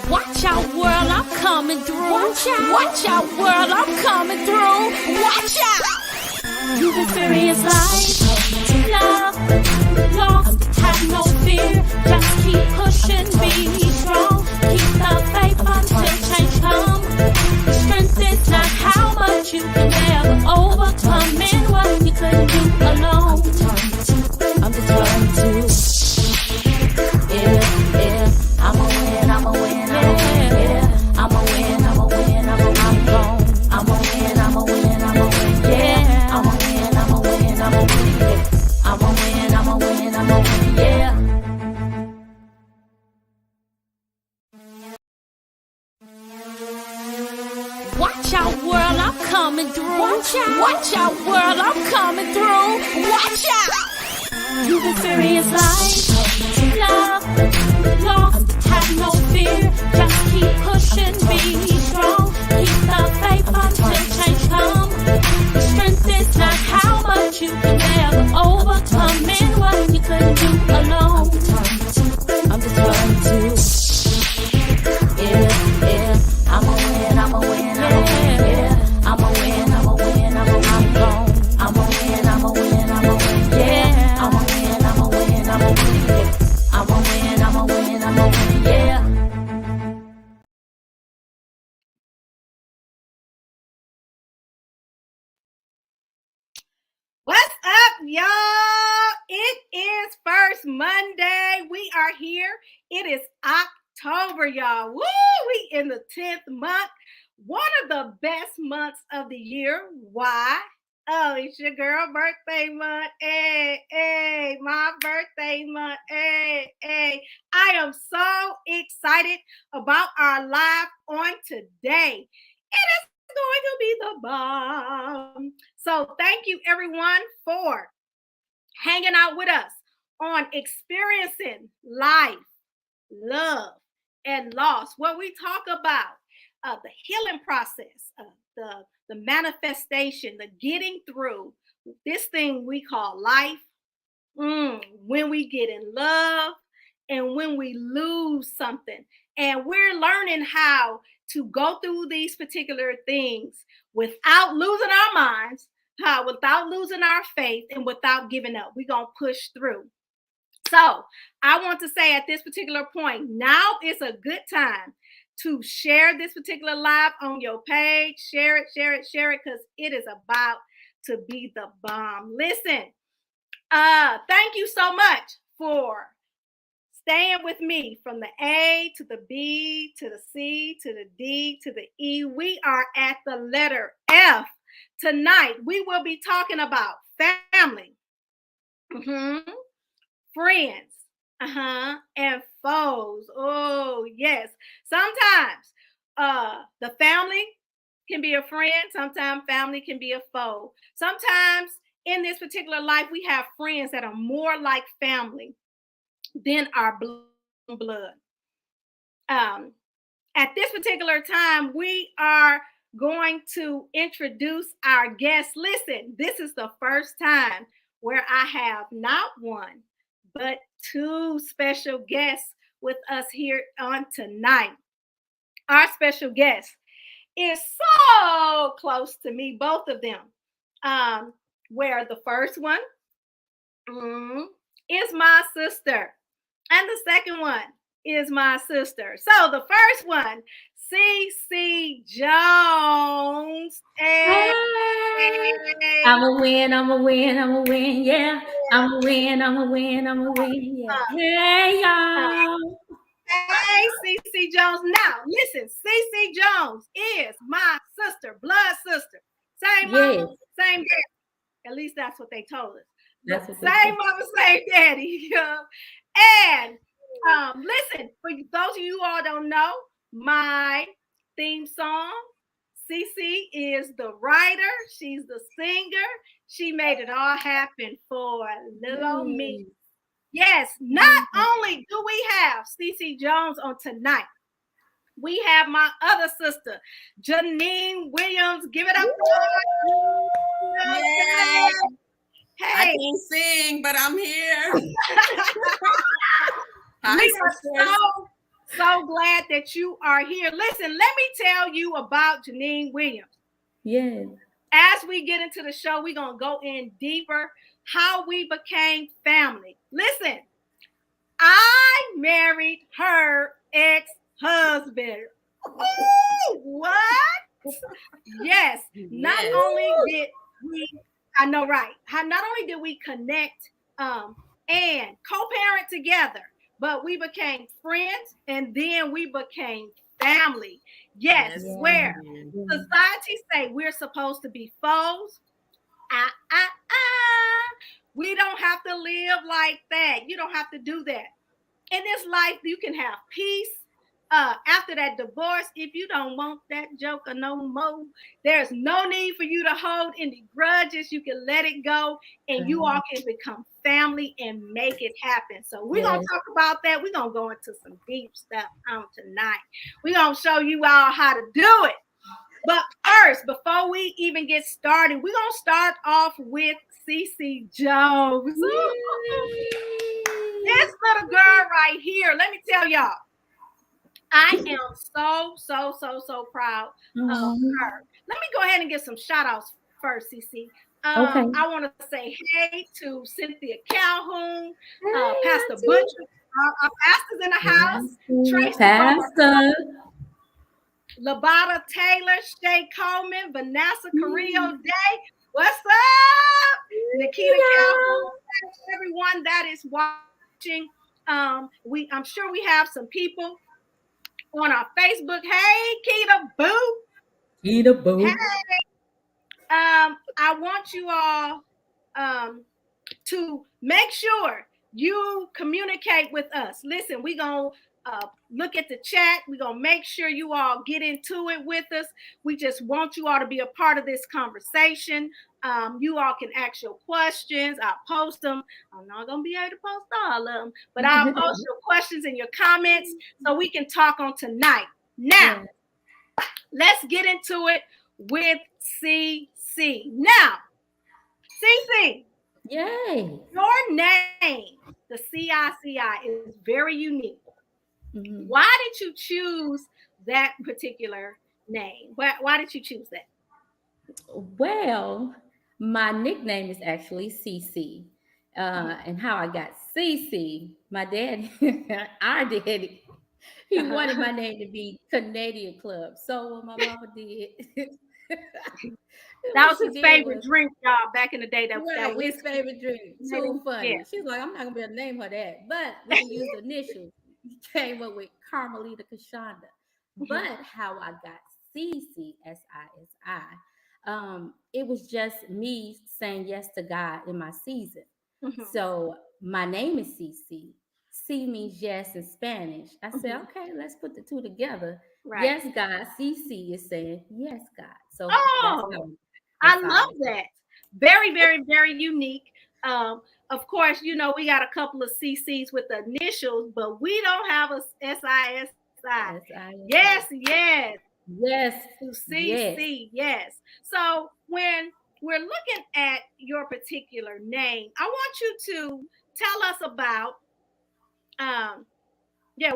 Watch out, world, I'm coming through. Watch out, world, I'm coming through. Watch out. You've experienced life, love, lost, have no fear. Just keep pushing, be strong. Keep the faith until change comes. Strength is not how much you can ever overcome and what you couldn't do alone. I'm determined to. Yeah, I'm a win, I'm a win, I'm a win, yeah. I'm a win, I'm a win, I'm a win, I'm a win, I'm a win, I'm a win, yeah. I'm a win, I'm a win, I'm a win, yeah. I'm a win, I'm a win, I'm a win, yeah. Watch out, world, I'm coming through. Watch out, world, I'm coming through. Watch out. You've experienced life, love, lost, have no fear. Just keep pushing, be strong. Keep the faith until change comes. Strength is not how much you can ever overcome and what you couldn't do alone. I'm determined to. Yeah, I'm a win, I'm a win, I'm a win, yeah. I'm a win, I'm a win, I'm a win, I'm a win, I'm a win, I'm a win, yeah. I'm a win, I'm a win, I'm a win, yeah. I'm a win, I'm a win, I'm a win, yeah. What's up, y'all? It is First Monday. We are here. It is October, y'all. Woo! We in the 10th month. One of the best months of the year. Why? Oh, it's your girl birthday month. Hey, my birthday month. Hey. I am so excited about our live on today. It is going to be the bomb. So thank you everyone for hanging out with us on experiencing life, love, and loss, where we talk about the healing process, the manifestation, the getting through this thing we call life, when we get in love and when we lose something. And we're learning how to go through these particular things without losing our minds, without losing our faith, and without giving up. We're going to push through. So I want to say at this particular point, now is a good time to share this particular live on your page. Share it, because it is about to be the bomb. Listen, thank you so much for staying with me from the A to the B to the C to the D to the E. We are at the letter F. Tonight, we will be talking about family, friends, and foes. Oh, yes. Sometimes the family can be a friend. Sometimes family can be a foe. Sometimes in this particular life, we have friends that are more like family than our blood. At this particular time, we are going to introduce our guests. Listen, this is the first time where I have not one, but two special guests with us here on tonight. Our special guest is so close to me, both of them. Where the first one is my sister, and the second one is my sister. So the first one, CeCe Jones. Hey. I'm a win, I'm a win, I'm a win, yeah. I'm a win, I'm a win, I'm a win, yeah. Hey, y'all. Hey, CeCe Jones. Now, listen, CeCe Jones is my sister, blood sister. Same mama, same daddy. At least that's what they told us. Same mama, same daddy. And listen, for those of you who all don't know, my theme song, CeCe is the writer. She's the singer. She made it all happen for little me. Yes, not only do we have CeCe Jones on tonight, we have my other sister, Janine Williams. Give it up. Yay. Hey. I can't sing, but I'm here. We are so So glad that you are here. Listen, let me tell you about Janine Williams. Yes. As we get into the show, we're going to go in deeper how we became family. Listen, I married her ex-husband. Ooh, what? Yes. Not Yes. only did we, I know, right? Not only did we connect and co-parent together, but we became friends and then we became family. Yes, Yes. where Yes. society say we're supposed to be foes. Ah, ah, ah. We don't have to live like that. You don't have to do that. In this life, you can have peace. After that divorce, if you don't want that joker no more, there's no need for you to hold any grudges. You can let it go, and you all can become family and make it happen. So we're gonna talk about that. We're gonna go into some deep stuff on tonight. We're gonna show you all how to do it. But first, before we even get started, we're gonna start off with CeCe Jones. This little girl right here, let me tell y'all, I am so proud of her. Let me go ahead and get some shout outs first, CeCe. Okay. I want to say hey to Cynthia Calhoun, Pastor Butcher, our pastor's in the house, Tracy Pastor. Labata Taylor, Shay Coleman, Vanessa Carrillo Day. What's up? Nikita Calhoun, everyone that is watching. I'm sure we have some people on our Facebook. Hey, Keita Boo. Keita Boo. Hey. I want you all to make sure you communicate with us. Listen, we're going to look at the chat. We're going to make sure you all get into it with us. We just want you all to be a part of this conversation. You all can ask your questions. I'll post them. I'm not going to be able to post all of them, but I'll post your questions and your comments so we can talk on tonight. Now, let's get into it with CeCe. Now, CeCe. Yay. Your name, the CICI, is very unique. Mm-hmm. Why did you choose that particular name? Why did you choose that? Well, my nickname is actually CeCe. And how I got CeCe, my dad, our daddy, he wanted my name to be Canadian Club. So what my mama did. That was his favorite drink, y'all, back in the day. That his favorite drink. So funny. Yeah. She's like, I'm not gonna be able to name her that, but we can use the initials. He came up with Carmelita Kashonda. But how I got CeCe, SISI, it was just me saying yes to God in my season. So my name is CeCe. C means yes in Spanish. I said, okay, let's put the two together. Right. Yes, God. CeCe is saying yes, God. So I love that. Very, very, very unique. Of course, you know, we got a couple of CCs with the initials, but we don't have a SISI. Yes. To CC, yes. So when we're looking at your particular name, I want you to tell us about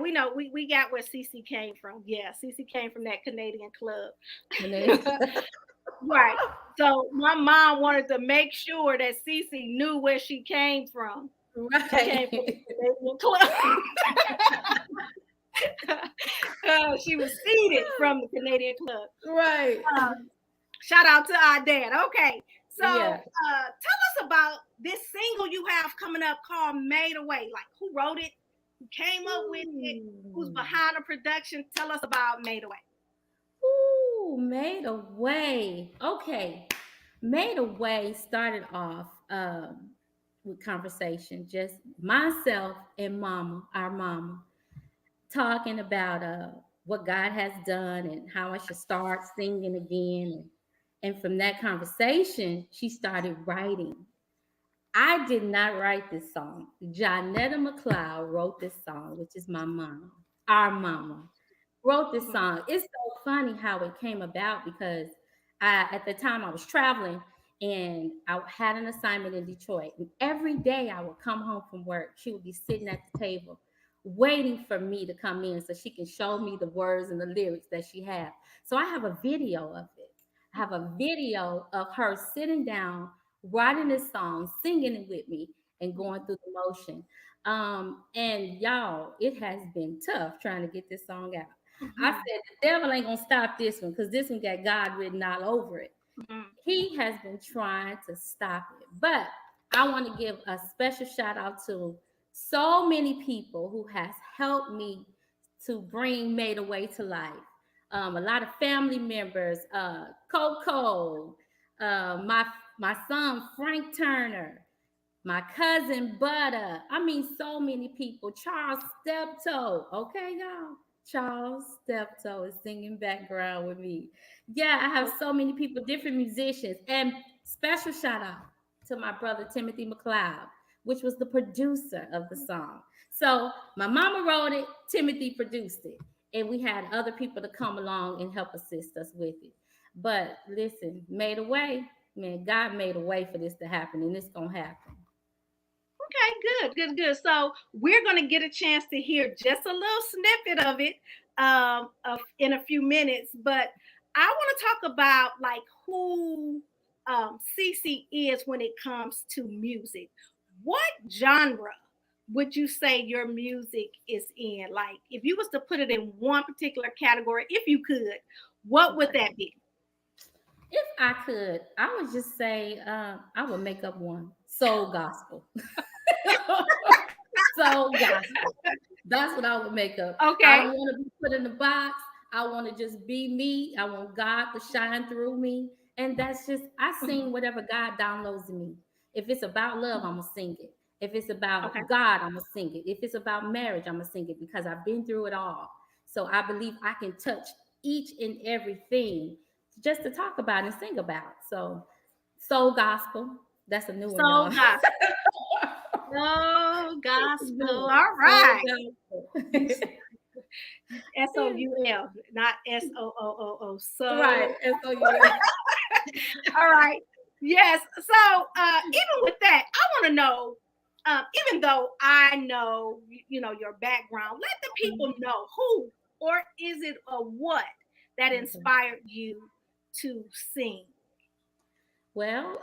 we know we got where CeCe came from. Yeah, CeCe came from that Canadian Club. Right. So my mom wanted to make sure that CeCe knew where she came from. Right. She came from the Canadian Club. She was seeded from the Canadian Club. Right. Shout out to our dad. Okay. So tell us about this single you have coming up called Made Away. Like, who wrote it? Who came up with it? Who's behind the production? Tell us about Made Away. Ooh, Made Away. Okay. Made Away started off with conversation, just myself and mama, our mama, talking about what God has done and how I should start singing again. And from that conversation, she started writing. I did not write this song. Jonetta McLeod wrote this song, which is my mom, our mama, wrote this song. It's so funny how it came about because at the time I was traveling and I had an assignment in Detroit. And every day I would come home from work, she would be sitting at the table waiting for me to come in so she can show me the words and the lyrics that she had. So I have a video of it. I have a video of her sitting down, writing this song, singing it with me, and going through the motion. And y'all, it has been tough trying to get this song out. I Mhm. said the devil ain't gonna stop this one because this one got God written all over it. Mhm. He has been trying to stop it. But I want to give a special shout out to so many people who has helped me to bring Made a Way to life. A lot of family members, Coco, my son Frank Turner, my cousin Butter. I mean, so many people. Charles Steptoe. Okay, y'all. Charles Steptoe is singing background with me. Yeah, I have so many people, different musicians. And special shout out to my brother Timothy McLeod, which was the producer of the song. So my mama wrote it, Timothy produced it. And we had other people to come along and help assist us with it. But listen, made a way. Man, God made a way for this to happen, and it's gonna happen. Okay, good. So we're going to get a chance to hear just a little snippet of it in a few minutes. But I want to talk about like who Cece is when it comes to music. What genre would you say your music is in? Like, if you was to put it in one particular category, if you could, what would that be? If I could, I would just say I would make up one soul gospel. Soul gospel. That's what I would make up. I Okay. don't want to be put in the box. I want to just be me. I want God to shine through me. And that's just, I sing whatever God downloads in me. If it's about love, I'm going to sing it. If it's Okay. about God, I'm going to sing it. If it's about marriage, I'm going to sing it because I've been through it all. So I believe I can touch each and everything just to talk about and sing about. So, soul gospel, that's a new one, Soul y'all. gospel. Soul gospel. No, All soul right. gospel. SOUL, not SOOO. Right. So, And so you all right. Yes. So, even with that, I want to know, even though I know, your background, let the people know who or is it a what that okay. inspired you to sing. Well,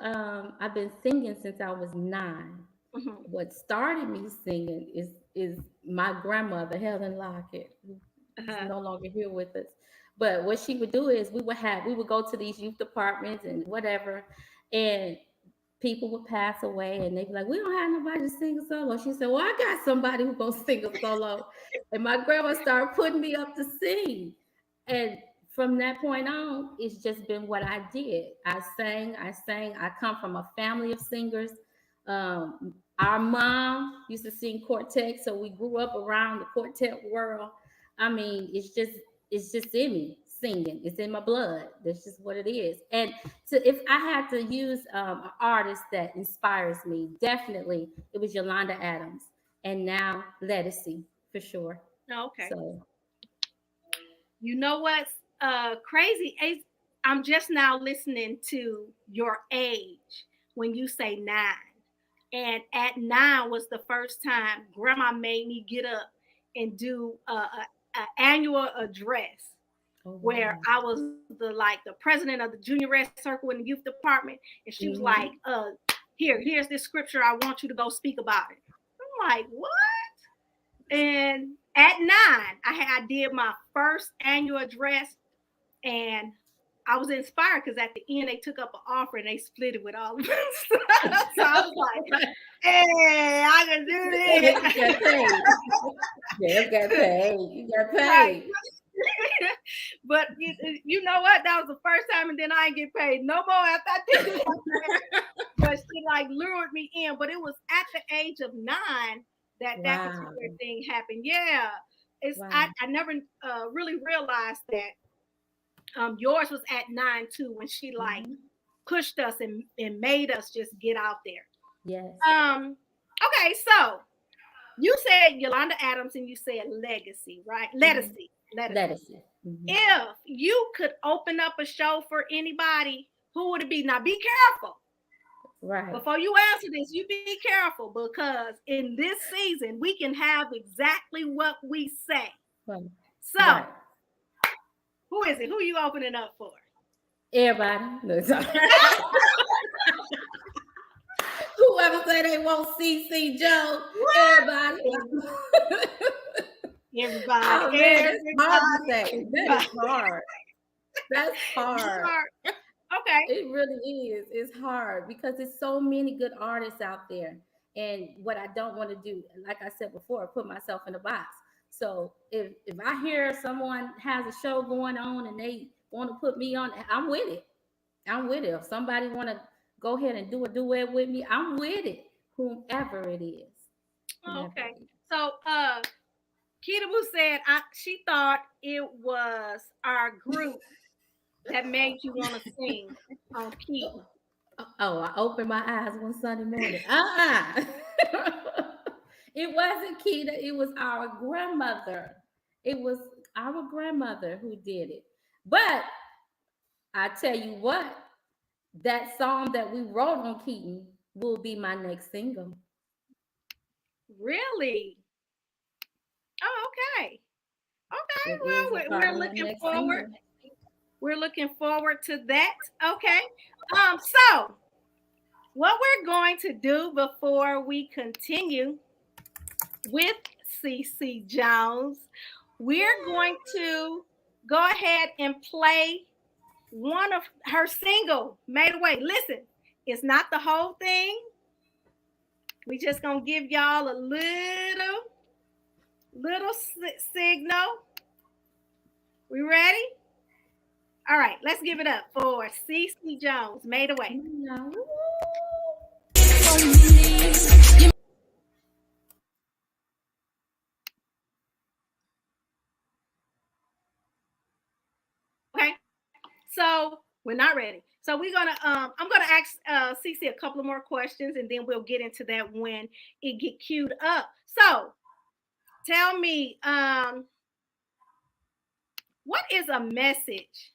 I've been singing since I was 9. Mhm. What started me singing is my grandmother, Helen Lockett, who is Uh-huh. no longer here with us. But what she would do is we would go to these youth departments and whatever, and people would pass away and they'd be like, we don't have nobody to sing a solo. She said, well, I got somebody who's gonna sing a solo. And my grandma started putting me up to sing. And from that point on, it's just been what I did. I sang. I come from a family of singers. Our mom used to sing quartet, so we grew up around the quartet world. I mean, it's just in me singing. It's in my blood. That's just what it is. And so if I had to use an artist that inspires me, definitely it was Yolanda Adams, and now Lettucey for sure. Okay. So You know what's crazy? I'm just now listening to your age when you say 9. And at 9 was the first time grandma made me get up and do a annual address oh where wow. I was the president of the junior red circle in the youth department. And she was like, Hmm. here's this scripture. I want you to go speak about it. I'm like, what? And at 9, I did my first annual address, and I was inspired because at the end they took up an offer and they split it with all of us. So I was like, hey, I can do You got this. paid. Yeah, you got paid. You got Right. paid. But you know what? That was the first time, and then I didn't get paid no more after I did it. But she like lured me in. But it was at the age of 9 that Wow. particular thing happened. Yeah, Wow. I never really realized that yours was at 9 too when she like Hmm. pushed us and made us just get out there. Yes. Okay, so you said Yolanda Adams and you said legacy, right? Hmm. Legacy. Lettucey. Hmm. If you could open up a show for anybody, who would it be? Now be careful. Right. Before you answer this, you be careful because in this season, we can have exactly what we say. Right. So, Right. who is it? Who are you opening up for? Everybody. No, sorry. Whoever say they want CC Jones, everybody. Everybody. Oh man, it's hard to say. That is hard. That's hard. Okay. It really is. It's hard because there's so many good artists out there. And what I don't want to do, like I said before, put myself in a box. So if I hear someone has a show going on and they want to put me on, I'm with it. I'm with it. If somebody want to go ahead and do a duet with me, I'm with it. Whomever it is. Okay. So Keita Boo said she thought it was our group that made you want to sing on key. Oh, I opened my eyes one Sunday morning. It wasn't Keita. It was our grandmother. It was our grandmother who did it. But I tell you what, that song that we wrote on Keaton will be my next single. Really? Oh, okay. Okay. It Well, is a part we're of my looking next forward. single. We're looking forward to that. Okay. So what we're going to do before we continue with CC Jones, we're going to go ahead and play one of her single, Made Away. Listen, it's not the whole thing. We just gonna give y'all a little signal. We ready? All right, let's give it up for CC Jones, Made Away. No. Okay, so we're not ready. So we're gonna I'm gonna ask CC a couple of more questions and then we'll get into that when it get queued up. So tell me, what is a message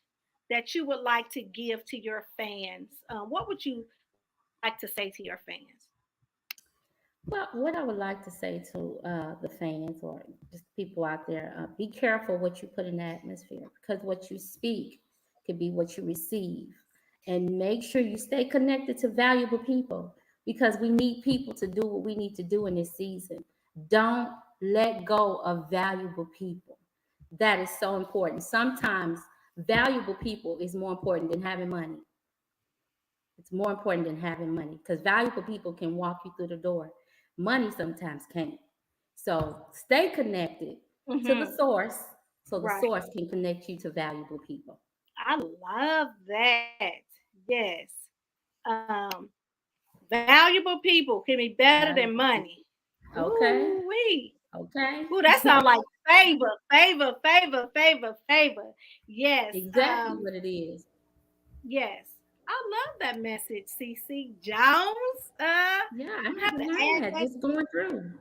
that you would like to give to your fans? What would you like to say to your fans? Well, what I would like to say to the fans or just people out there, be careful what you put in the atmosphere because what you speak could be what you receive. And make sure you stay connected to valuable people because we need people to do what we need to do in this season. Don't let go of valuable people. That is so important. Sometimes valuable people is more important than having money. It's more important than having money because valuable people can walk you through the door. Money sometimes can't. So stay connected to the source so the source can connect you to valuable people. I love that. Yes. Valuable people can be better than money. Okay. Ooh-wee. Okay. Ooh, that sounds like favor. Yes. Exactly what it is. Yes. I love that message, CC Jones. Yeah, I had to learn that just going through.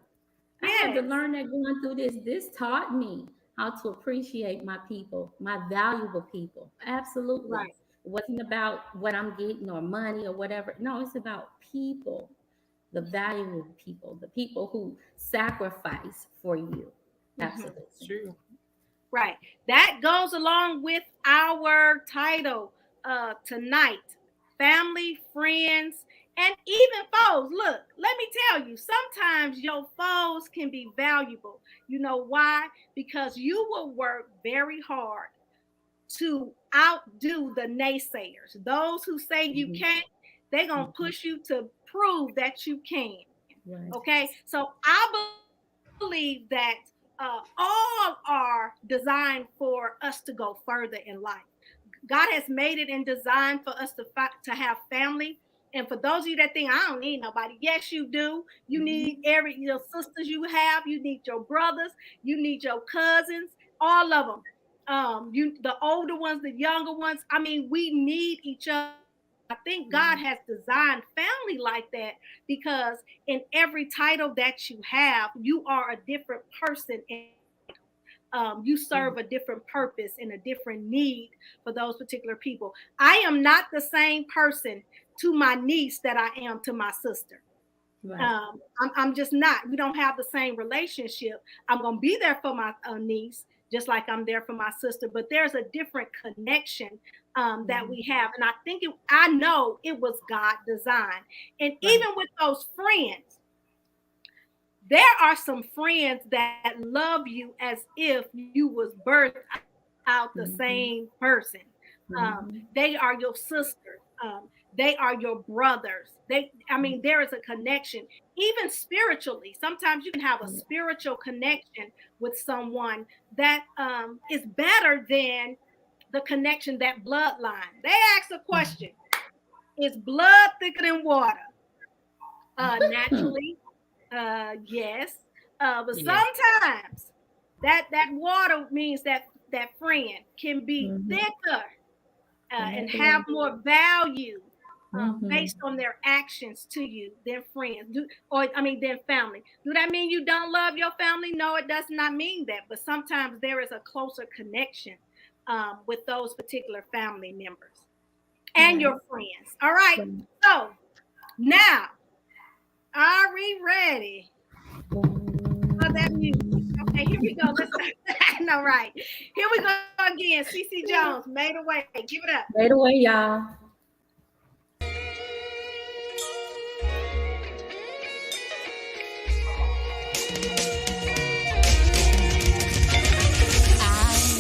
I had to learn that going through this. This taught me how to appreciate my people, my valuable people. Absolutely. Right. It wasn't about what I'm getting or money or whatever. No, it's about people, the valuable people, the people who sacrifice for you. Absolutely. True. Right. That goes along with our title tonight. Family, friends, and even foes. Look, let me tell you, sometimes your foes can be valuable. You know why? Because you will work very hard to outdo the naysayers. Those who say you can't, they're going to push you to prove that you can. Right. Okay. So I believe that all are designed for us to go further in life. God has made it in design for us to have family. And for those of you that think I don't need nobody, yes, you do. You need your sisters you have, you need your brothers, you need your cousins, all of them. The older ones, the younger ones. I mean, we need each other. I think God has designed family like that because in every title that you have, you are a different person. you serve a different purpose and a different need for those particular people. I am not the same person to my niece that I am to my sister. Right. I'm just not. We don't have the same relationship. I'm going to be there for my niece, just like I'm there for my sister, but there's a different connection that we have. And I know it was God designed. And even with those friends, there are some friends that love you as if you was birthed out the same person. They are your sisters. They are your brothers. There is a connection, even spiritually. Sometimes you can have a spiritual connection with someone that is better than the connection, that bloodline. They ask a question: is blood thicker than water? Naturally, yes. But sometimes that water means that friend can be thicker and have more value based on their actions to you than friends, than family. Do that mean you don't love your family? No, it does not mean that. But sometimes there is a closer connection with those particular family members and your friends. All right. So now, are we ready for that music? Okay, here we go. No, right. Here we go again. CeCe Jones, Made a Way. Give it up. Made a Way, y'all.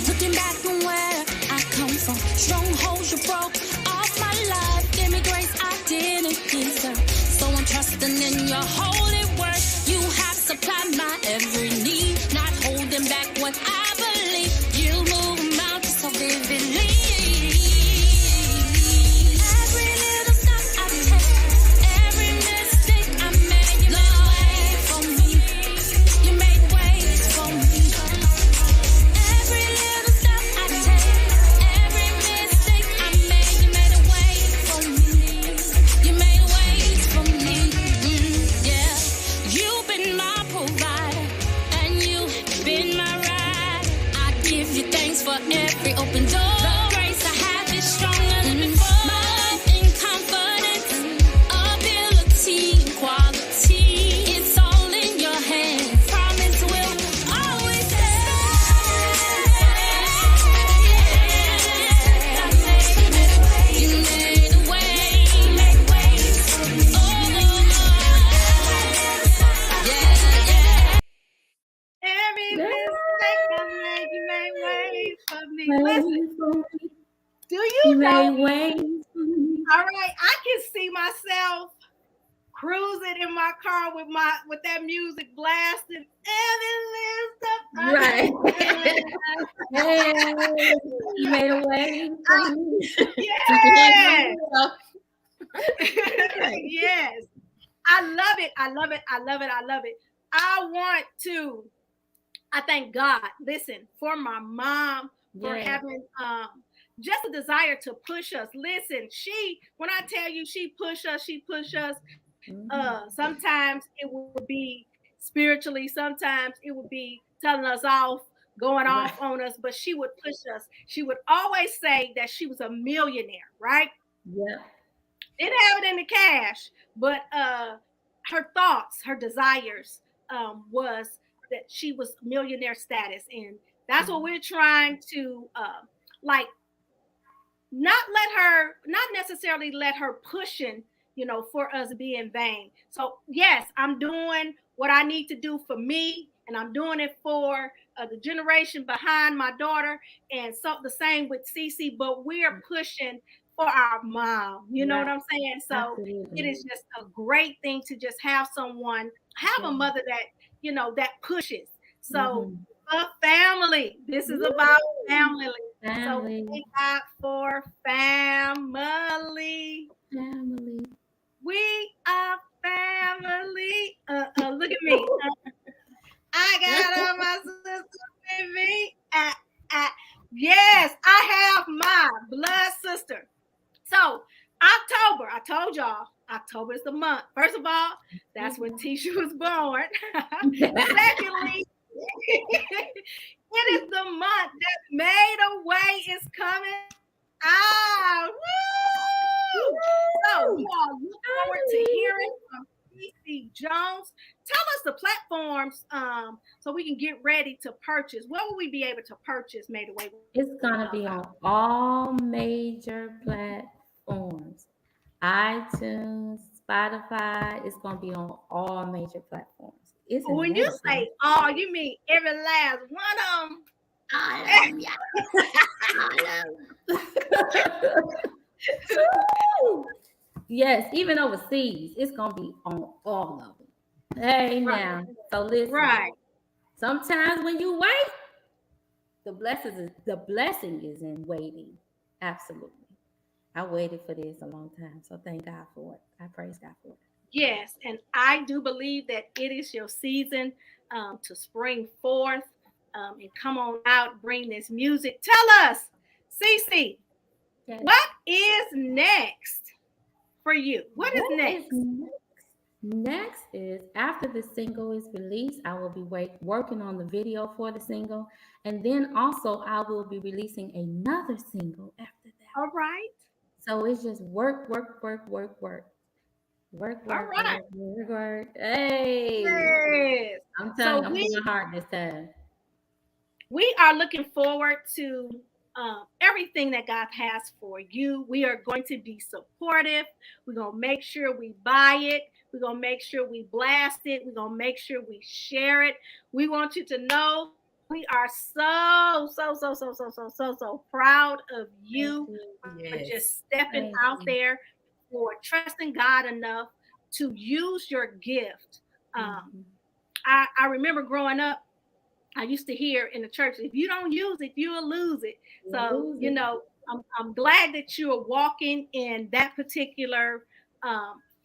Looking back on where I come from, strongholds you broke off my life, gave me grace I didn't deserve. So I'm trusting in your holy word. You have supplied my every need, not holding back what I believe. You move mountains so vividly. Every little step I take, every mistake I made, you made a way for me. You made ways for me. Every little step I take, every mistake I made, you made a way for me. You made ways for me. Yeah, you've been my provider, and you've been my ride. I give you thanks for every open door. The grace I have is stronger than before. My life in confidence, ability, quality. It's all in your hands. Promise will always stay. You made a way. Every mistake I made, you made ways for me. Listen, do you know? Made ways for me. All right, I can see myself cruising in my car with that music blasting. Right. Hey, you made a way for me. Yes. Yes. I love it. I love it. I love it. I love it. I thank God, listen, for my mom, for having just a desire to push us. Listen, when I tell you she pushed us. Sometimes it would be spiritually, sometimes it would be telling us off, going off on us, but she would push us. She would always say that she was a millionaire, right? Yeah. Didn't have it in the cash, but her thoughts, her desires was that she was millionaire status. And that's what we're trying to not necessarily let her pushing, for us be in vain. So yes, I'm doing what I need to do for me, and I'm doing it for the generation behind my daughter, and so the same with CeCe, but we're pushing for our mom. You know what I'm saying? So Absolutely. it is just a great thing to just have a mother that, that pushes. So family, this is about family. So we got for family. We are family. Look at me. I got all my sisters with me. Yes, I have my blood sister. So October, I told y'all, October is the month. First of all, that's when Tisha was born. Secondly, it is month that Made a Way is coming out. Woo! So we all look forward to hearing from CC Jones. Tell us the platforms so we can get ready to purchase. What will we be able to purchase Made a Way? It's gonna be on all major platforms. iTunes, Spotify. It's gonna be on all major platforms. Isn't When that you good? say all, you mean every last one of them. All of them, yeah. Woo! Yes, even overseas, it's gonna be on all of them. Hey now, so listen. Right. Sometimes when you wait, the blessing is in waiting. Absolutely. I waited for this a long time, so thank God for it. I praise God for it. Yes, and I do believe that it is your season to spring forth and come on out, bring this music. Tell us, Cece, Yes. what is next for you? What is next? Next is after the single is released, I will be working on the video for the single, and then also I will be releasing another single after that. All right. So it's just work. All right. Work. Hey, Yes. I'm So telling you, I'm going hard this time. we are looking forward to everything that God has for you. We are going to be supportive. We're going to make sure we buy it. We're going to make sure we blast it. We're going to make sure we share it. We want you to know we are so proud of you for just stepping out there, for trusting God enough to use your gift. I remember growing up, I used to hear in the church, if you don't use it, you'll lose it. So, you know, I'm glad that you are walking in that particular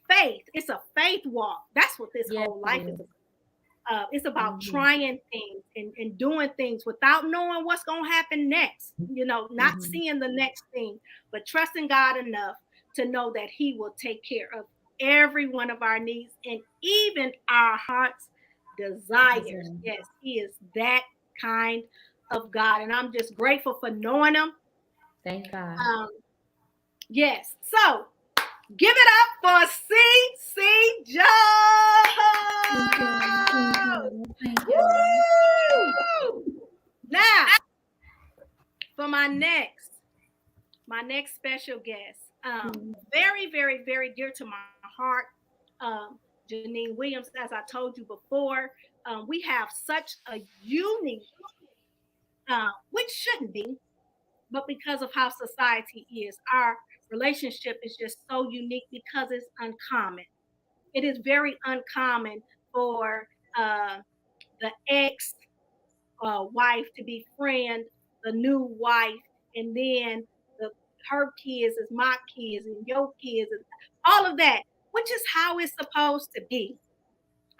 faith. It's a faith walk. That's what this whole life is about. It's about trying things and doing things without knowing what's going to happen next. You know, not seeing the next thing, but trusting God enough to know that He will take care of every one of our needs and even our hearts' desires. Yes, He is that kind of God. And I'm just grateful for knowing Him. Thank God. Yes. So give it up for CC Jones. Now, for my next special guest, very, very, very dear to my heart, Janine Williams. As I told you before, we have such a unique, which shouldn't be, but because of how society is, our relationship is just so unique because it's uncommon. It is very uncommon for the ex wife to befriend the new wife, and then her kids is my kids and your kids and all of that, which is how it's supposed to be.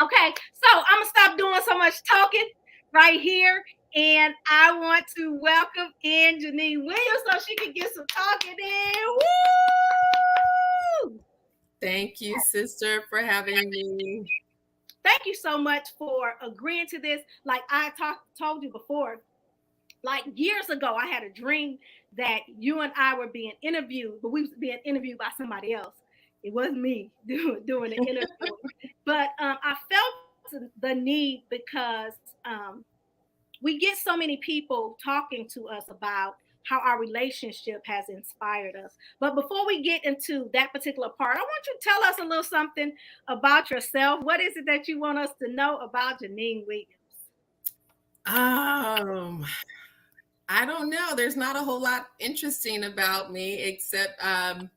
Okay, so I'm gonna stop doing so much talking right here, and I want to welcome in Janine Williams so she can get some talking in. Woo! Thank you, sister, for having me. Thank you so much for agreeing to this. Like I told you before, like years ago, I had a dream that you and I were being interviewed, but we was being interviewed by somebody else. It wasn't me doing the interview. But I felt the need because we get so many people talking to us about how our relationship has inspired us. But before we get into that particular part, I want you to tell us a little something about yourself. What is it that you want us to know about Janine Williams? I don't know. There's not a whole lot interesting about me, except I'm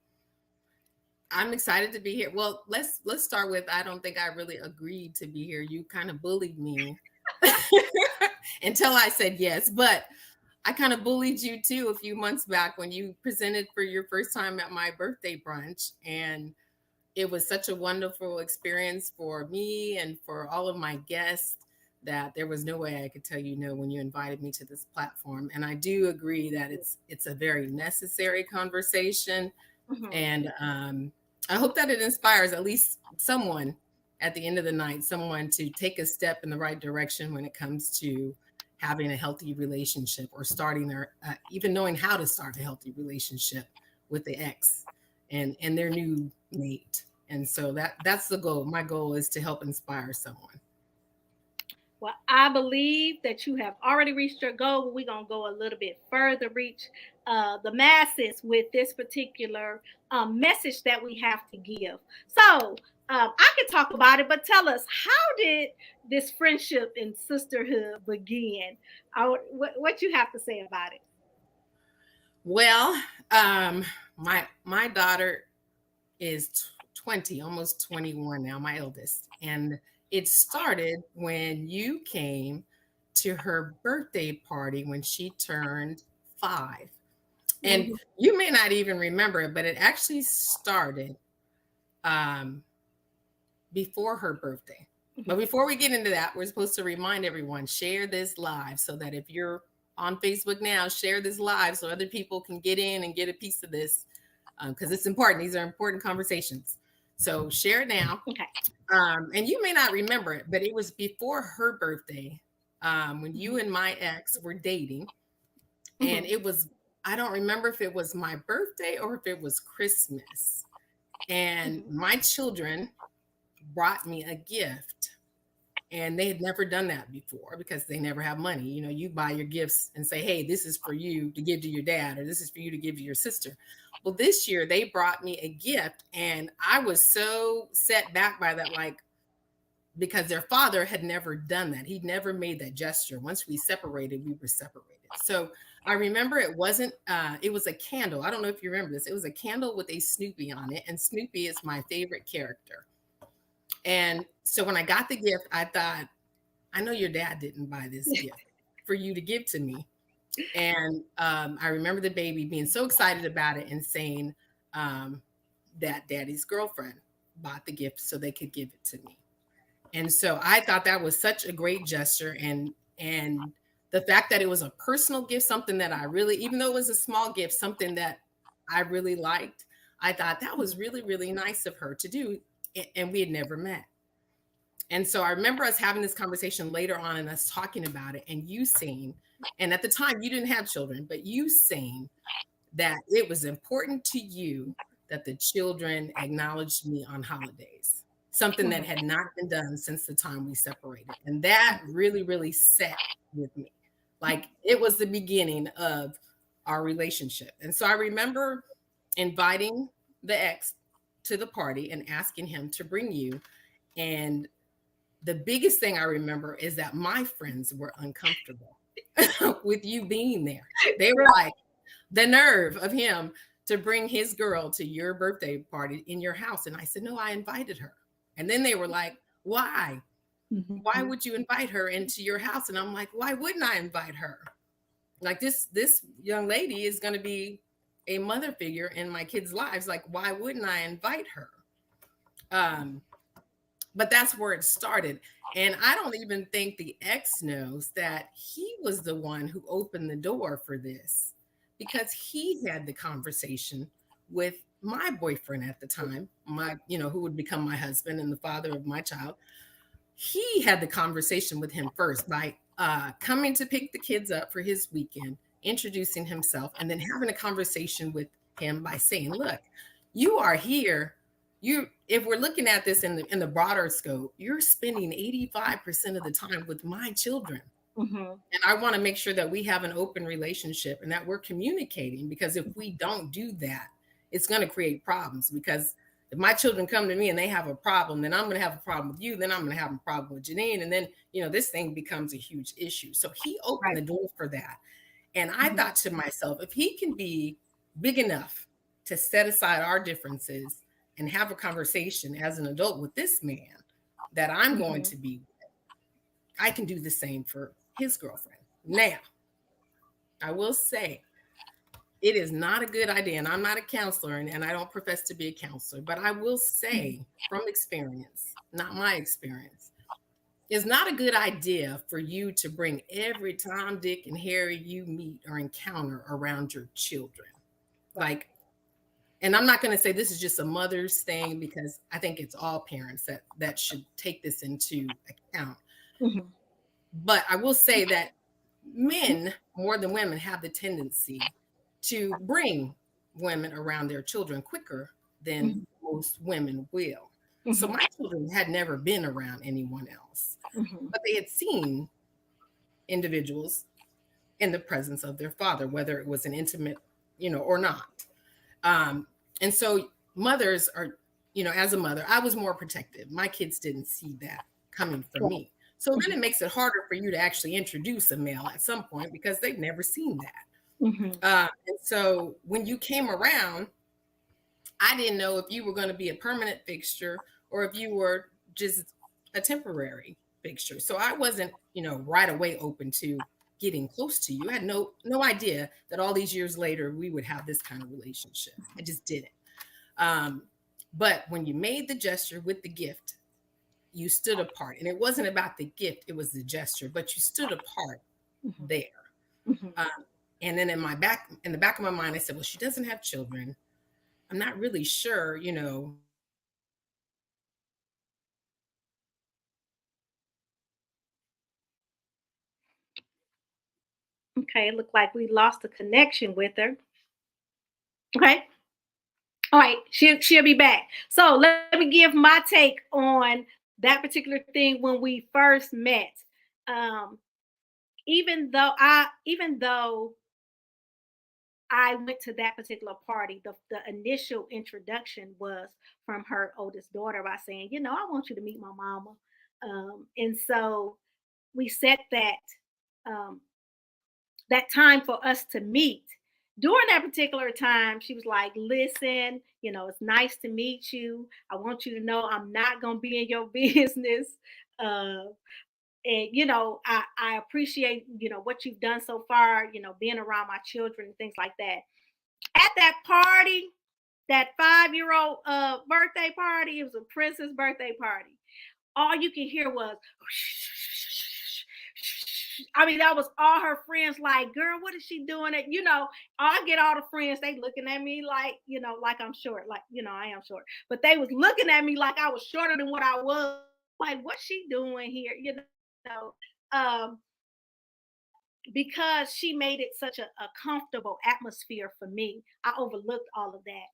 excited to be here. Well, let's start with, I don't think I really agreed to be here. You kind of bullied me until I said yes, but I kind of bullied you too a few months back when you presented for your first time at my birthday brunch. And it was such a wonderful experience for me and for all of my guests that there was no way I could tell you no when you invited me to this platform. And I do agree that it's a very necessary conversation. And I hope that it inspires at least someone at the end of the night, someone to take a step in the right direction when it comes to having a healthy relationship or starting their, even knowing how to start a healthy relationship with the ex and their new mate. And so that's the goal. My goal is to help inspire someone. Well, I believe that you have already reached your goal, but we're going to go a little bit further, reach the masses with this particular message that we have to give. So I can talk about it, but tell us, how did this friendship and sisterhood begin? What you have to say about it? Well, my daughter is 20, almost 21 now, my eldest. And it started when you came to her birthday party when she turned 5. And you may not even remember it, but it actually started before her birthday. But before we get into that, we're supposed to remind everyone, share this live so that if you're on Facebook now, share this live so other people can get in and get a piece of this, because it's important. These are important conversations. So share it now. Okay. And you may not remember it, but it was before her birthday when you and my ex were dating. And it was, I don't remember if it was my birthday or if it was Christmas. And my children brought me a gift. And they had never done that before because they never have money. You know, you buy your gifts and say, hey, this is for you to give to your dad, or this is for you to give to your sister. Well, this year they brought me a gift, and I was so set back by that, like, because their father had never done that. He'd never made that gesture. Once we separated, we were separated. So I remember it was a candle. I don't know if you remember this. It was a candle with a Snoopy on it, and Snoopy is my favorite character. And so when I got the gift, I thought, I know your dad didn't buy this gift for you to give to me. And I remember the baby being so excited about it and saying that daddy's girlfriend bought the gift so they could give it to me. And so I thought that was such a great gesture. And the fact that it was a personal gift, something that I really, even though it was a small gift, something that I really liked, I thought that was really, really nice of her to do. And we had never met. And so I remember us having this conversation later on and us talking about it, and you saying, and at the time you didn't have children, but you saying that it was important to you that the children acknowledged me on holidays, something that had not been done since the time we separated. And that really, really sat with me. Like it was the beginning of our relationship. And so I remember inviting the ex to the party and asking him to bring you. And the biggest thing I remember is that my friends were uncomfortable with you being there. They were like, the nerve of him to bring his girl to your birthday party in your house. And I said, no, I invited her. And then they were like, why? Why would you invite her into your house? And I'm like, why wouldn't I invite her? Like this young lady is going to be a mother figure in my kids' lives. Like, why wouldn't I invite her? But that's where it started. And I don't even think the ex knows that he was the one who opened the door for this, because he had the conversation with my boyfriend at the time, who would become my husband and the father of my child. He had the conversation with him first by coming to pick the kids up for his weekend, introducing himself, and then having a conversation with him by saying, look, you are here. If we're looking at this in the broader scope, you're spending 85% of the time with my children. And I want to make sure that we have an open relationship and that we're communicating, because if we don't do that, it's going to create problems. Because if my children come to me and they have a problem, then I'm going to have a problem with you. Then I'm going to have a problem with Janine. And then, this thing becomes a huge issue. So he opened the door for that. And I thought to myself, if he can be big enough to set aside our differences and have a conversation as an adult with this man that I'm going to be with, I can do the same for his girlfriend. Now, I will say it is not a good idea, and I'm not a counselor, and I don't profess to be a counselor, but I will say from experience, not my experience, it's not a good idea for you to bring every Tom, Dick, and Harry you meet or encounter around your children. Like, and I'm not going to say this is just a mother's thing, because I think it's all parents that should take this into account. But I will say that men more than women have the tendency to bring women around their children quicker than most women will. So my children had never been around anyone else, but they had seen individuals in the presence of their father, whether it was an intimate, or not. And so mothers are, as a mother, I was more protective. My kids didn't see that coming from me. So then it makes it harder for you to actually introduce a male at some point because they've never seen that. And so when you came around, I didn't know if you were going to be a permanent fixture or if you were just a temporary fixture. So I wasn't, right away open to getting close to you. I had no idea that all these years later we would have this kind of relationship. I just didn't. But when you made the gesture with the gift, you stood apart. And it wasn't about the gift, it was the gesture, but you stood apart there. And then in the back of my mind, I said, well, she doesn't have children. I'm not really sure, Okay, it looked like we lost the connection with her. Okay. All right, she'll be back. So let me give my take on that particular thing when we first met. Even though I went to that particular party, the initial introduction was from her oldest daughter by saying, I want you to meet my mama. And so we set that time for us to meet. During that particular time, she was like, listen, it's nice to meet you. I want you to know I'm not going to be in your business. And, I appreciate, what you've done so far, being around my children and things like that. At that party, that 5-year-old birthday party, it was a princess birthday party. All you could hear was, I mean, that was all her friends like, girl, what is she doing? I get all the friends, they looking at me like, like I'm short, like, I am short, but they was looking at me like I was shorter than what I was. Like, what's she doing here? Because she made it such a comfortable atmosphere for me, I overlooked all of that.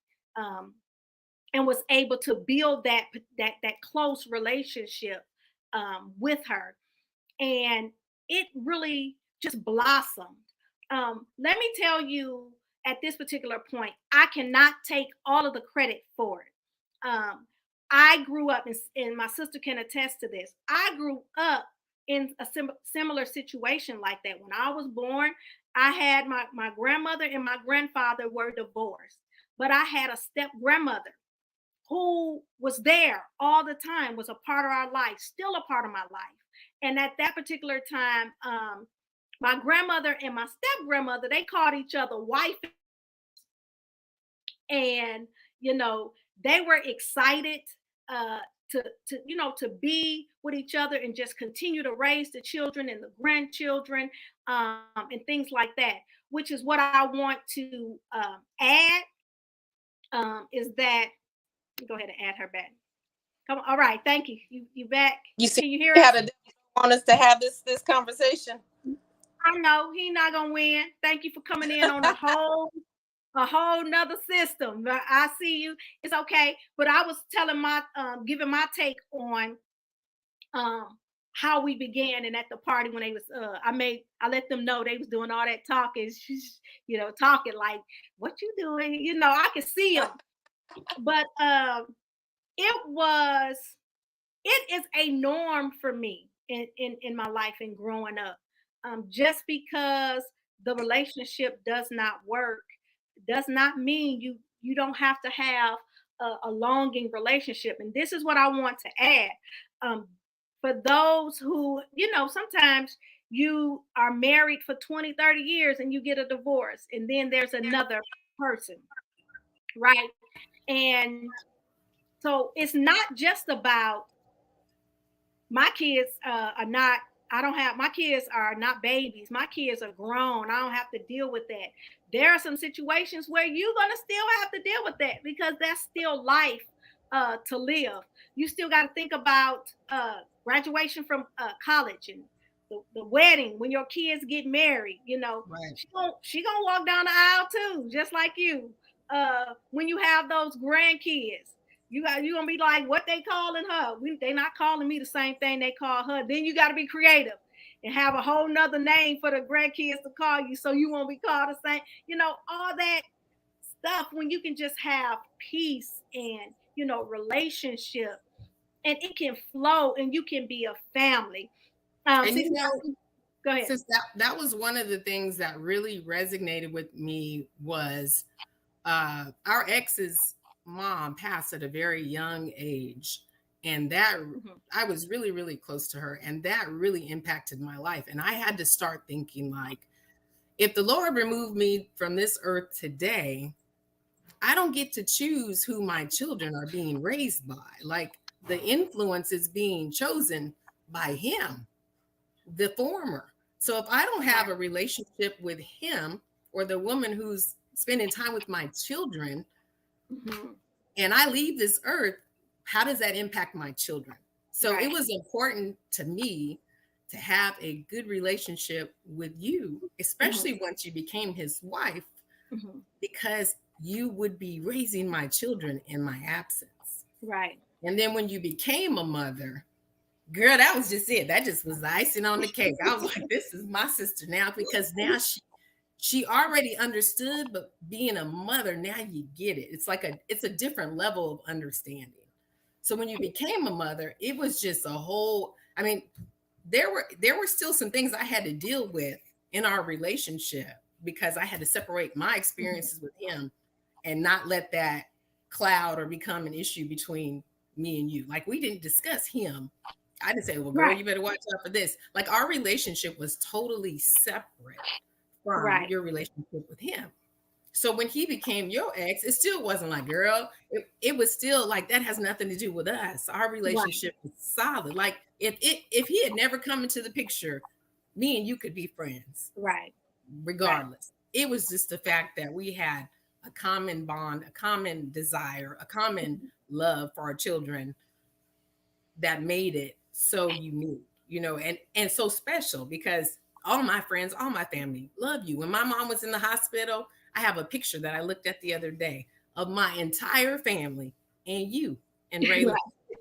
And was able to build that close relationship with her. And it really just blossomed. Let me tell you, at this particular point, I cannot take all of the credit for it. I grew up, and my sister can attest to this. I grew up in a similar situation like that. When I was born, I had my grandmother and my grandfather were divorced, but I had a step grandmother who was there all the time, was a part of our life, still a part of my life. And at that particular time, my grandmother and my step grandmother, they called each other wife. And, they were excited to be with each other and just continue to raise the children and the grandchildren, and things like that, which is what I want to add, is that, go ahead and add her back. Come on. All right. Thank you. You back? You see, can you hear how us? the devil want us to have this conversation? I know he not gonna win. Thank you for coming in on a whole nother system. I see you. It's okay. But I was telling giving my take on how we began, and at the party when they was I let them know they was doing all that talking, talking like, what you doing? I could see them. But it is a norm for me in my life and growing up. Just because the relationship does not work does not mean you don't have to have a longing relationship. And this is what I want to add. For those who, sometimes you are married for 20, 30 years and you get a divorce, and then there's another person, right? And so it's not just about my kids my kids are not babies. My kids are grown. I don't have to deal with that. There are some situations where you're going to still have to deal with that because that's still life to live. You still got to think about graduation from college and the wedding, when your kids get married, you know, Right. she gonna walk down the aisle too, just like you. When you have those grandkids, you gonna be like, what they calling her? They not calling me the same thing they call her. Then you got to be creative and have a whole nother name for the grandkids to call you, so you won't be called the same. You know, all that stuff, when you can just have peace and, you know, relationship, and it can flow, and you can be a family. And Go ahead. since that was one of the things that really resonated with me was our ex's mom passed at a very young age, and that I was really, really close to her, and that really impacted my life. And I had to start thinking, like, if the Lord removed me from this earth today, I don't get to choose who my children are being raised by. Like, the influence is being chosen by him, the former. So if I don't have a relationship with him, or the woman who's spending time with my children, and I leave this earth, how does that impact my children? So it was important to me to have a good relationship with you, especially once you became his wife, because you would be raising my children in my absence. Right. And then when you became a mother, girl, that was just it. That just was the icing on the cake. I was like, this is my sister now, because now she already understood, but being a mother, now you get it. It's a different level of understanding. So when you became a mother, it was just a whole, I mean, there were still some things I had to deal with in our relationship, because I had to separate my experiences with him and not let that cloud or become an issue between me and you. Like, we didn't discuss him. I didn't say, well, girl, you better watch out for this. Like, our relationship was totally separate from your relationship with him. So when he became your ex, it still wasn't like, girl, it was still like, that has nothing to do with us. Our relationship is solid. Like, if he had never come into the picture, me and you could be friends. Right. Regardless. It was just the fact that we had a common bond, a common desire, a common love for our children that made it so unique, you know, and so special, because all my friends, all my family love you. When my mom was in the hospital, I have a picture that I looked at the other day of my entire family and you and Rayla,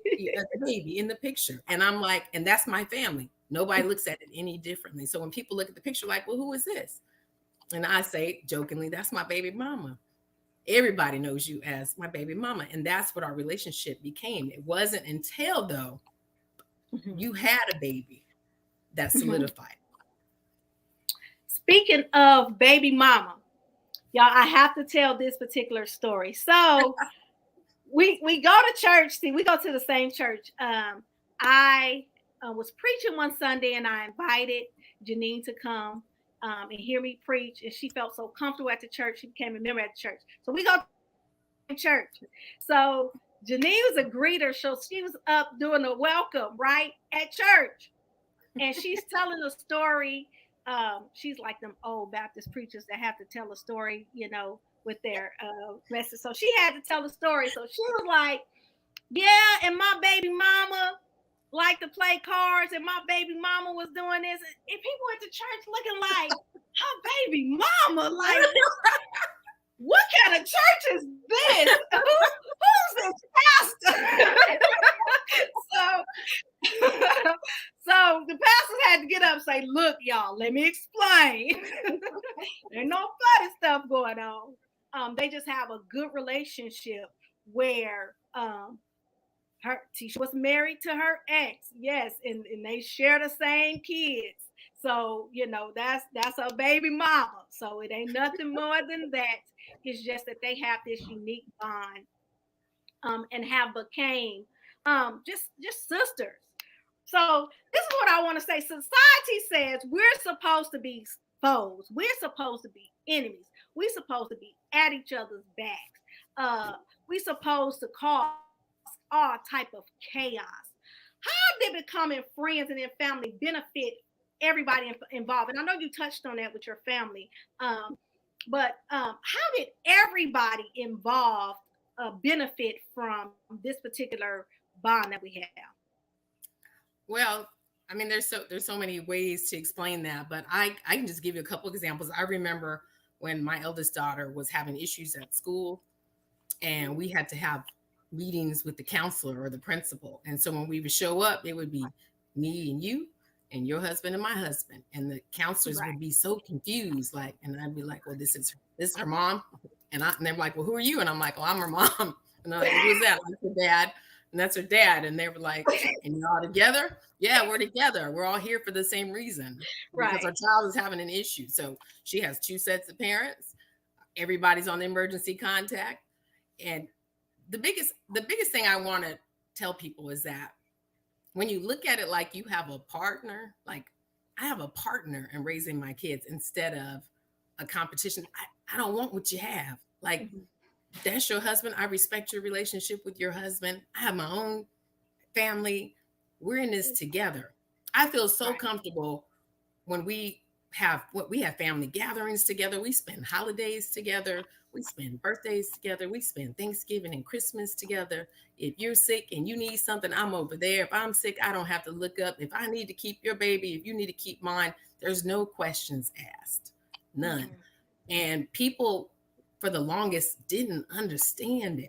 the baby in the picture. And I'm like, and that's my family. Nobody looks at it any differently. So when people look at the picture, like, well, who is this? And I say jokingly, that's my baby mama. Everybody knows you as my baby mama. And that's what our relationship became. It wasn't until, though, you had a baby that solidified. Speaking of baby mama, y'all, I have to tell this particular story. So we go to church. See, we go to the same church. I was preaching one Sunday, and I invited Janine to come and hear me preach. And she felt so comfortable at the church. She became a member at the church. So we go to church. So Janine was a greeter. So she was up doing a welcome, right, at church. And she's telling a story. She's like them old Baptist preachers that have to tell a story, you know, with their message. So she had to tell the story. So she was like, yeah, and my baby mama liked to play cards, and my baby mama was doing this. And people at the church looking like, her baby mama, like, what kind of church is this? Who's this pastor? So the pastor had to get up and say, look, y'all, let me explain. There's no funny stuff going on. They just have a good relationship where she was married to her ex, yes, and they share the same kids. So, you know, that's her baby mama. So it ain't nothing more than that. It's just that they have this unique bond and have became just sisters. So this is what I want to say. Society says we're supposed to be foes. We're supposed to be enemies. We're supposed to be at each other's backs. We're supposed to cause all type of chaos. How did becoming friends and then family benefit everybody involved? And I know you touched on that with your family, but how did everybody involved benefit from this particular bond that we have? Well, I mean, there's so many ways to explain that, but I can just give you a couple examples. I remember when my eldest daughter was having issues at school, and we had to have meetings with the counselor or the principal. And so when we would show up, it would be me and you and your husband and my husband, and the counselors would be so confused, like, and I'd be like, well, this is her mom, and they're like, well, who are you? And I'm like, well, I'm her mom. And they're like, who's that? I'm her dad. And that's her dad. And they were like, and you're all together? Yeah, we're together. We're all here for the same reason. Because our child is having an issue. So she has 2 sets of parents. Everybody's on the emergency contact. And the biggest thing I want to tell people is that when you look at it like you have a partner, like I have a partner in raising my kids instead of a competition. I don't want what you have. Like, that's your husband. I respect your relationship with your husband. I have my own family. We're in this together. I feel so comfortable when we have family gatherings together. We spend holidays together. We spend birthdays together. We spend Thanksgiving and Christmas together. If you're sick and you need something, I'm over there. If I'm sick, I don't have to look up. If I need to keep your baby, if you need to keep mine, there's no questions asked. None. And people for the longest didn't understand it.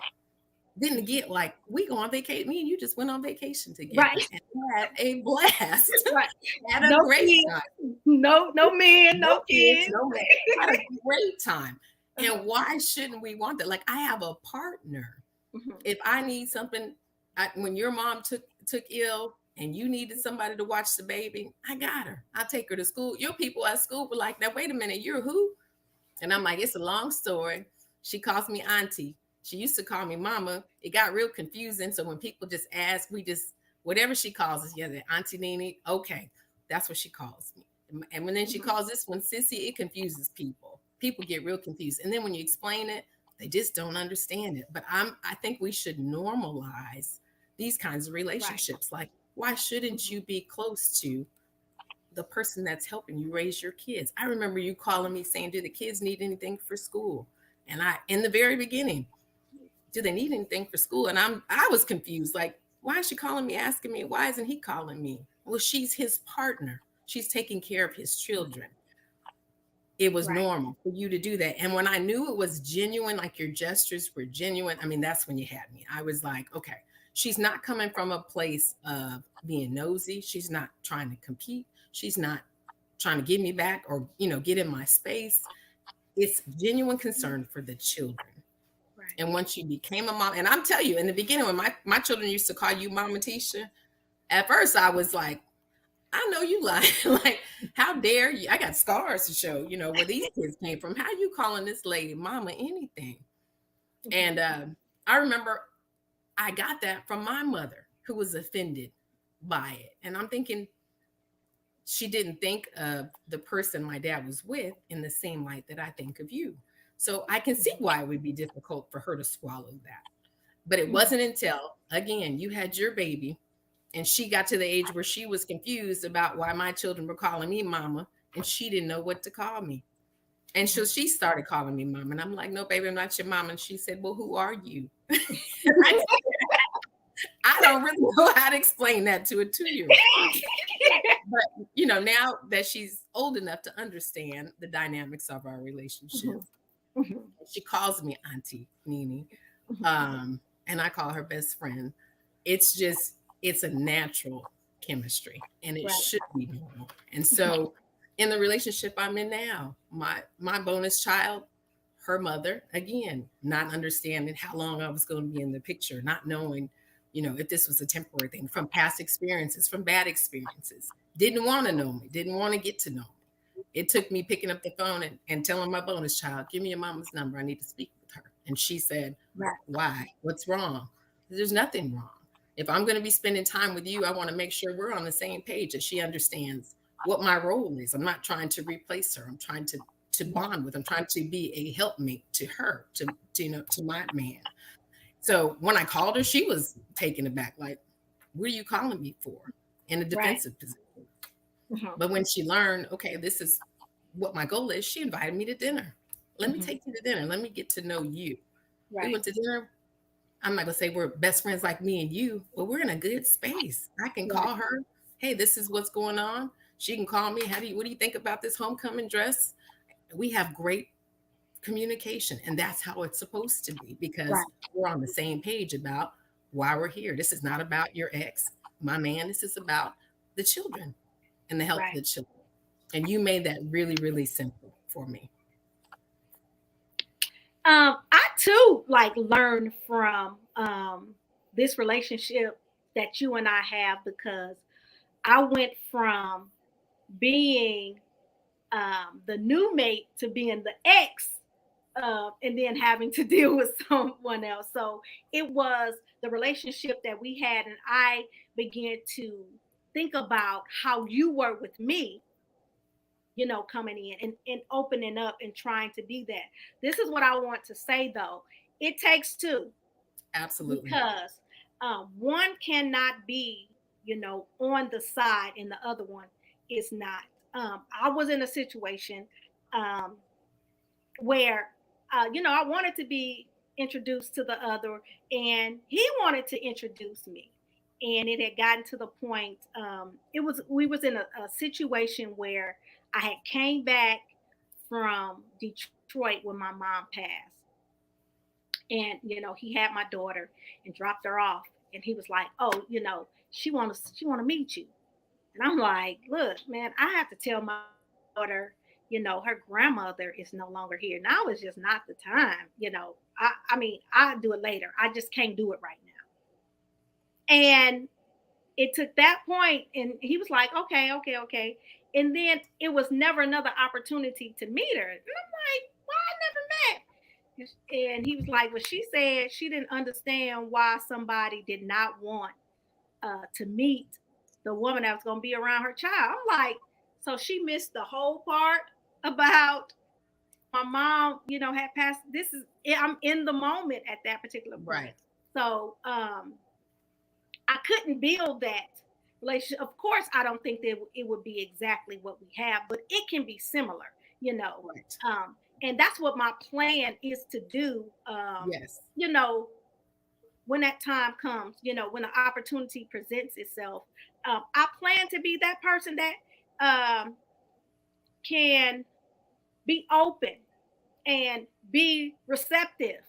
Didn't get like, we go on vacation. Me and you just went on vacation together and had a blast. Had a great time. No men, no kids. No man. Had a great time. And why shouldn't we want that? Like, I have a partner. If I need something, when your mom took ill and you needed somebody to watch the baby, I got her. I'll take her to school. Your people at school were like, now, wait a minute, you're who? And I'm like, it's a long story. She calls me auntie. She used to call me mama. It got real confusing. So when people just ask, whatever she calls us, yeah, Auntie Nene, okay, that's what she calls me. And when then she calls this one Sissy, it confuses people. People get real confused. And then when you explain it, they just don't understand it. But I think we should normalize these kinds of relationships. Like, why shouldn't you be close to the person that's helping you raise your kids? I remember you calling me saying, do the kids need anything for school? And in the very beginning, do they need anything for school? And I was confused. Like, why is she calling me, asking me? Why isn't he calling me? Well, she's his partner. She's taking care of his children. It was normal for you to do that. And when I knew it was genuine, like your gestures were genuine, I mean, that's when you had me. I was like, okay, she's not coming from a place of being nosy. She's not trying to compete. She's not trying to give me back or, get in my space. It's genuine concern for the children. And once you became a mom, and I'm telling you, in the beginning, when my children used to call you Mama Tisha, at first I was like, I know you like, how dare you? I got scars to show, where these kids came from. How you calling this lady Mama anything? And I remember I got that from my mother, who was offended by it. And I'm thinking, she didn't think of the person my dad was with in the same light that I think of you. So I can see why it would be difficult for her to swallow that. But it wasn't until, again, you had your baby and she got to the age where she was confused about why my children were calling me mama and she didn't know what to call me. And so she started calling me mama. And I'm like, no, baby, I'm not your mama. And she said, well, who are you? I don't really know how to explain that to a 2-year-old. But, now that she's old enough to understand the dynamics of our relationship, she calls me Auntie Nene, and I call her best friend. It's a natural chemistry, and it should be normal. And so in the relationship I'm in now, my bonus child, her mother, again, not understanding how long I was going to be in the picture, not knowing, if this was a temporary thing, from past experiences, from bad experiences, didn't want to know me, didn't want to get to know me. It took me picking up the phone and telling my bonus child, give me your mama's number. I need to speak with her. And she said, why? What's wrong? There's nothing wrong. If I'm going to be spending time with you, I want to make sure we're on the same page, that she understands what my role is. I'm not trying to replace her. I'm trying to bond with. I'm trying to be a helpmate to her, to my man. So when I called her, she was taken aback, like, what are you calling me for? In a defensive position. But when she learned, okay, this is what my goal is, she invited me to dinner. Let me take you to dinner. Let me get to know you. We went to dinner. I'm not going to say we're best friends like me and you, but we're in a good space. I can call her hey, this is what's going on. She can call me. What do you think about this homecoming dress? We have great communication, and that's how it's supposed to be, because Right. we're on the same page about why we're here. This is not about your ex, my man. This is about the children and the health of the children. And you made that really, really simple for me. I too learned from this relationship that you and I have, because I went from being the new mate to being the ex, and then having to deal with someone else. So it was the relationship that we had, and I began to think about how you were with me, coming in and opening up and trying to be that. This is what I want to say, though. It takes two. Absolutely. Because one cannot be, on the side and the other one is not. I was in a situation where, I wanted to be introduced to the other, and he wanted to introduce me. And it had gotten to the point, we was in a situation where I had came back from Detroit when my mom passed. And he had my daughter and dropped her off, and he was like, oh, she want to meet you. And I'm like, look, man, I have to tell my daughter, her grandmother is no longer here. Now is just not the time. I mean, I'll do it later. I just can't do it right now. And it took that point, and he was like, okay. And then it was never another opportunity to meet her. And I'm like, why I never met? And he was like, well, she said she didn't understand why somebody did not want to meet the woman that was going to be around her child. I'm like, so she missed the whole part about my mom, had passed. I'm in the moment at that particular point. Right. So I couldn't build that relationship. Of course, I don't think that it would be exactly what we have, but it can be similar, Right. And that's what my plan is to do. Yes. When that time comes, when the opportunity presents itself, I plan to be that person that can be open and be receptive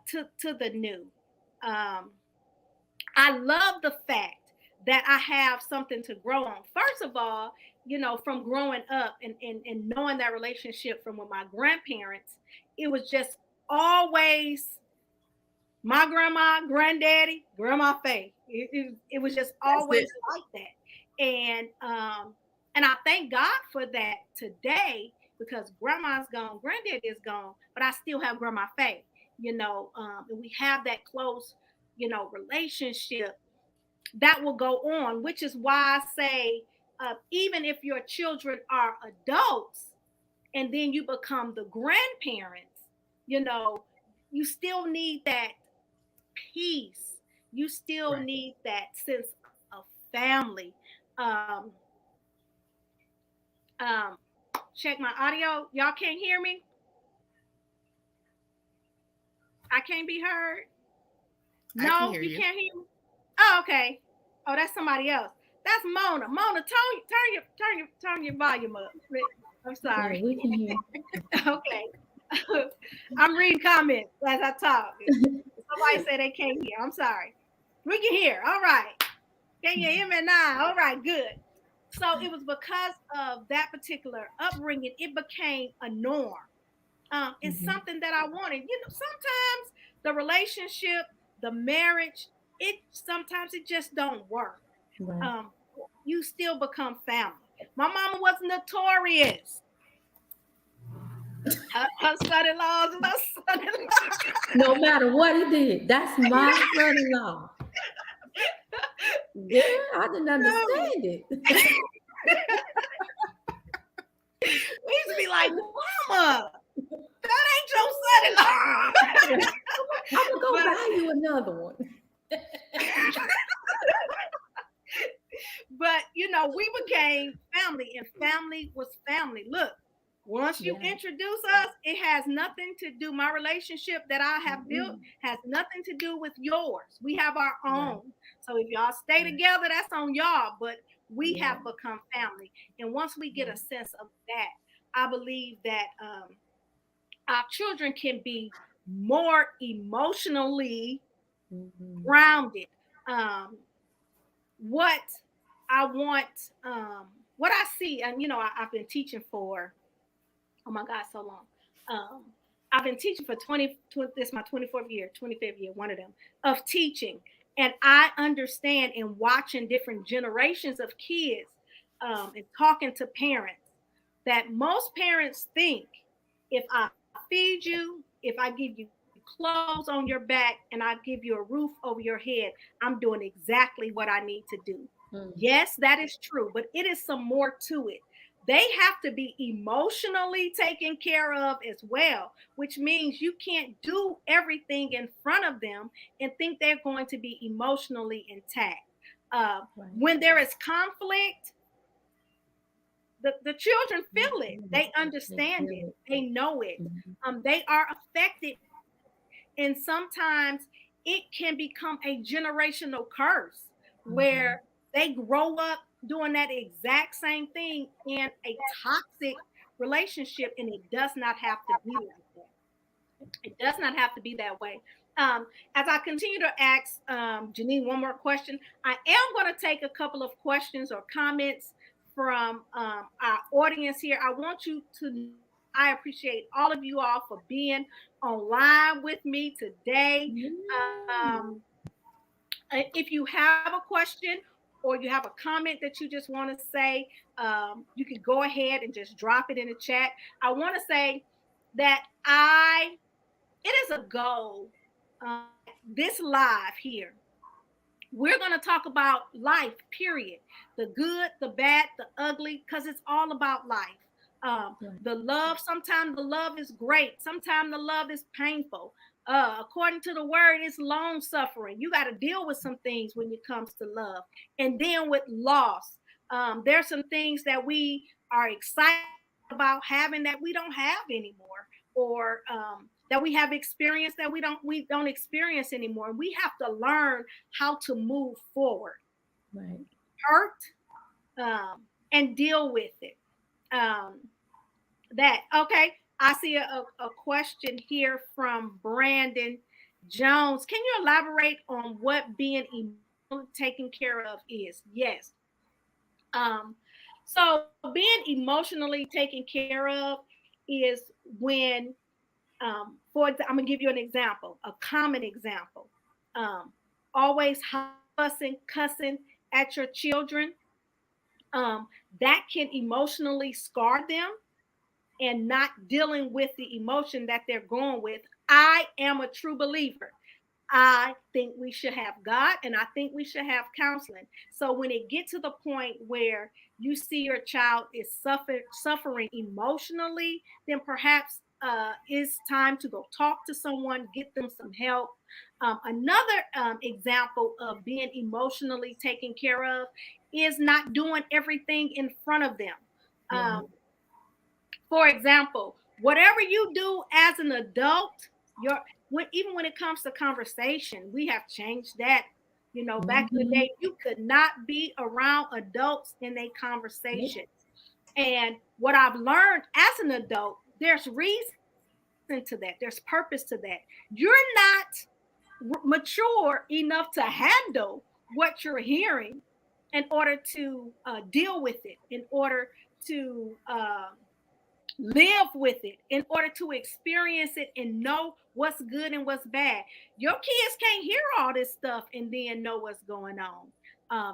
to the new. I love the fact that I have something to grow on. First of all, from growing up and knowing that relationship from with my grandparents, it was just always my grandma, granddaddy, grandma Faye. It was just always like that. And I thank God for that today, because grandma's gone, granddaddy is gone, but I still have grandma Faye, and we have that close, relationship that will go on, which is why I say, even if your children are adults and then you become the grandparents, you still need that peace. You still Right. need that sense of family. Check my audio. Y'all can't hear me? I can't be heard? No, you can't hear me? Oh, okay. Oh, that's somebody else. That's Mona. Mona, turn your volume up. I'm sorry. Yeah, we can hear. Okay. I'm reading comments as I talk. Somebody said they can't hear. I'm sorry. We can hear. All right. Can you hear me now? All right, good. So it was because of that particular upbringing, it became a norm. It's something that I wanted. Sometimes the relationship, the marriage, sometimes it just don't work. Right. You still become family. My mama was notorious. Her son-in-law is my son-in-law. No matter what he did, that's my son-in-law. Yeah, I didn't understand it. We used to be like, Mama, that ain't your son-in-law. I'm gonna go buy you another one. But we became family, and family was family. Look, once you introduce us, it has nothing to do. My relationship that I have built has nothing to do with yours. We have our own. So if y'all stay together, that's on y'all. But we Yeah. have become family. And once we get a sense of that, I believe that our children can be more emotionally Mhm. grounded. Um, what I want, what I see, and I've been teaching for, oh my God, so long. Um, I've been teaching for 20, this is my 24th year, 25th year, one of them, of teaching. And I understand in watching different generations of kids and talking to parents that most parents think if I feed you, if I give you clothes on your back, and I give you a roof over your head, I'm doing exactly what I need to do. Mm. Yes, that is true, but it is some more to it. They have to be emotionally taken care of as well, which means you can't do everything in front of them and think they're going to be emotionally intact. Right. When there is conflict, the children They feel it, feel they it. They understand feel it, it. they know it. Mhm. They are affected, and sometimes it can become a generational curse Mhm. where they grow up doing that exact same thing in a toxic relationship, and it does not have to be like that. It does not have to be that way. As I continue to ask Janine one more question, I am going to take a couple of questions or comments from our audience here. I want you to, I appreciate all of you all for being online with me today. Yeah. Um, if you have a question or you have a comment that you just want to say, you can go ahead and just drop it in the chat. I want to say that it is a goal. This live here, we're going to talk about life, period. The good, the bad, the ugly, because it's all about life. Right. The love, sometimes the love is great, sometimes the love is painful. According to the word, it's long suffering. You got to deal with some things when it comes to love. And then with loss, there's some things that we are excited about having that we don't have anymore, or that we have experienced that we don't experience anymore. We have to learn how to move forward, Right. hurt, and deal with it. That okay. I see a question here from Brandon Jones. Can you elaborate on what being emotionally taken care of is? Yes. Um, so being emotionally taken care of is when, I'm gonna give you an example, a common example. Um, Always fussing, cussing at your children. Um, that can emotionally scar them and not dealing with the emotion that they're going with. I am a true believer. I think we should have God, and I think we should have counseling. So when it gets to the point where you see your child is suffering emotionally, then perhaps it's time to go talk to someone, get them some help. Another example of being emotionally taken care of is not doing everything in front of them. Right. Um, for example, whatever you do as an adult, even when it comes to conversation, we have changed that. Back in the Mhm. day, you could not be around adults in a Nope. conversation. And what I've learned as an adult, there's reason to that. There's purpose to that. You're not mature enough to handle what you're hearing in order to deal with it, in order to live with it, in order to experience it and know what's good and what's bad. Your kids can't hear all this stuff and then know what's going on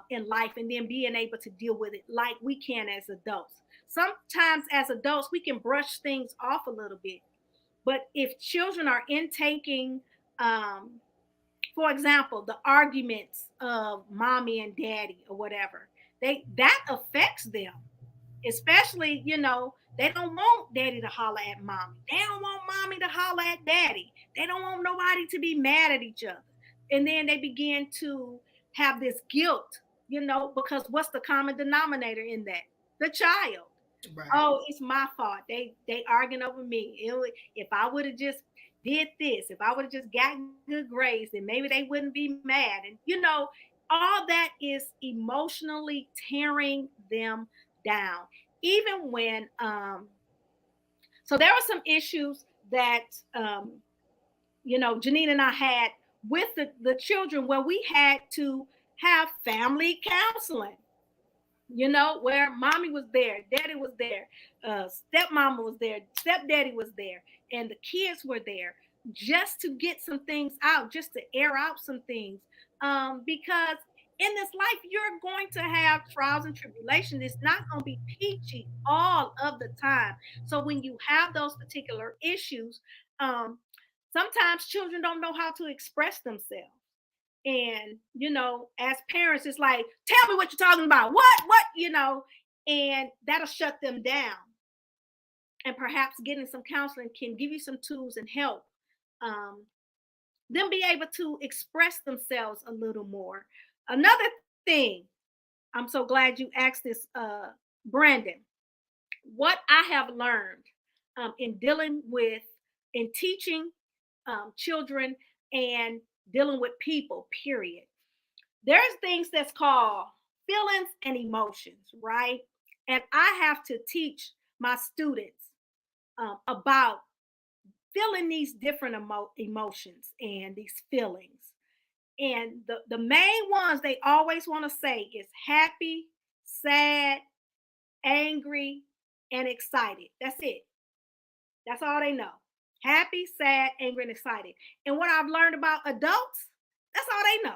in life, and then being able to deal with it like we can as adults. Sometimes as adults we can brush things off a little bit, but if children are intaking, um, for example, the arguments of mommy and daddy or whatever, that affects them. Especially, they don't want daddy to holler at mommy. They don't want mommy to holler at daddy. They don't want nobody to be mad at each other. And then they begin to have this guilt, because what's the common denominator in that? The child. Right. Oh, it's my fault. They arguing over me. If I would have just did this, if I would have just gotten good grades, then maybe they wouldn't be mad. And all that is emotionally tearing them down. Even when, so there were some issues that, Janine and I had with the children where we had to have family counseling, where mommy was there, daddy was there, stepmama was there, stepdaddy was there, and the kids were there just to get some things out, just to air out some things. Because in this life, you're going to have trials and tribulations. It's not going to be peachy all of the time. So when you have those particular issues, sometimes children don't know how to express themselves. And, as parents, it's like, tell me what you're talking about. What, and that'll shut them down. And perhaps getting some counseling can give you some tools and help them be able to express themselves a little more. Another thing, I'm so glad you asked this, Brandon. What I have learned in teaching children and dealing with people, period. There's things that's called feelings and emotions, right? And I have to teach my students about feeling these different emotions and these feelings. And the main ones they always want to say is happy, sad, angry, and excited. That's it. That's all they know. Happy, sad, angry, and excited. And what I've learned about adults, that's all they know.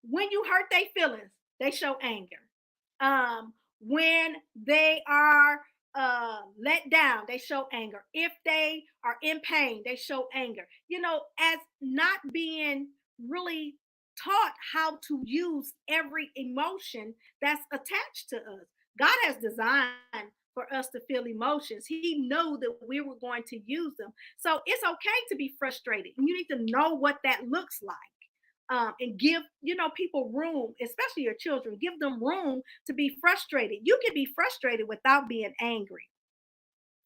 When you hurt their feelings, they show anger. When they are let down, they show anger. If they are in pain, they show anger. As not being really taught how to use every emotion that's attached to us. God has designed for us to feel emotions. He knew that we were going to use them. So it's okay to be frustrated. And you need to know what that looks like. And give people room, especially your children, give them room to be frustrated. You can be frustrated without being angry.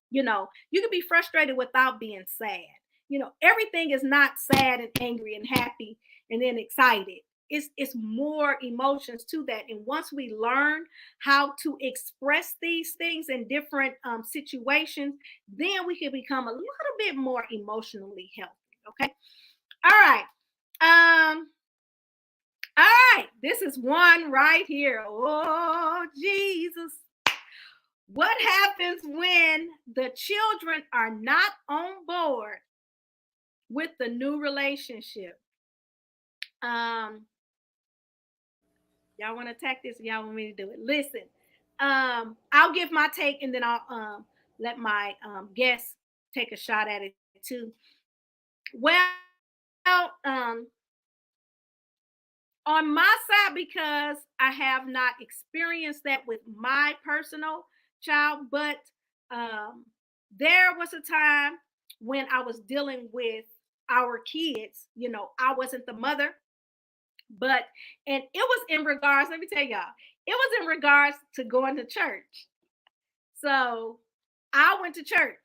You can be frustrated without being sad. Everything is not sad and angry and happy and then excited. It's more emotions to that. And once we learn how to express these things in different situations, then we can become a little bit more emotionally healthy. Okay. All right. All right, this is one right here. Oh, Jesus. What happens when the children are not on board with the new relationship? Y'all want to attack this? Y'all want me to do it? Listen, I'll give my take and then I'll let my guests take a shot at it too. Well, on my side, because I have not experienced that with my personal child, but there was a time when I was dealing with our kids. I wasn't the mother, and it was in regards, let me tell y'all, it was in regards to going to church. So I went to church.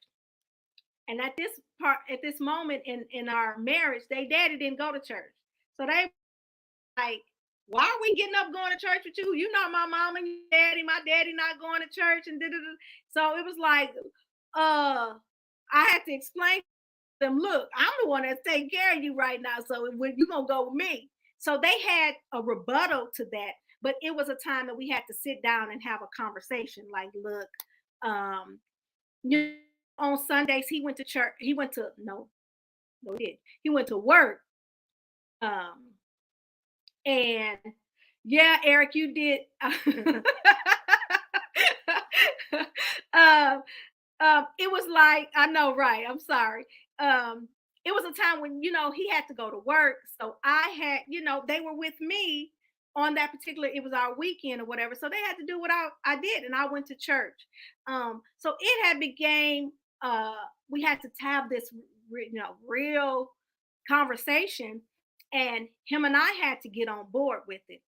And at this moment in our marriage, they daddy didn't go to church. So they like, why are we getting up going to church with you? You're not my mom and daddy. My daddy not going to church. And so it was like, I had to explain to them, look, I'm the one that's taking care of you right now. So you're going to go with me. So they had a rebuttal to that. But it was a time that we had to sit down and have a conversation. Like, look, on Sundays, he went to church. He went to work. And yeah, Eric, you did. It was like, I know, right? I'm sorry. It was a time when, he had to go to work. So I had, they were with me on that particular, it was our weekend or whatever. So they had to do what I did. And I went to church. So it had became, we had to have this, real conversation. And him and I had to get on board with it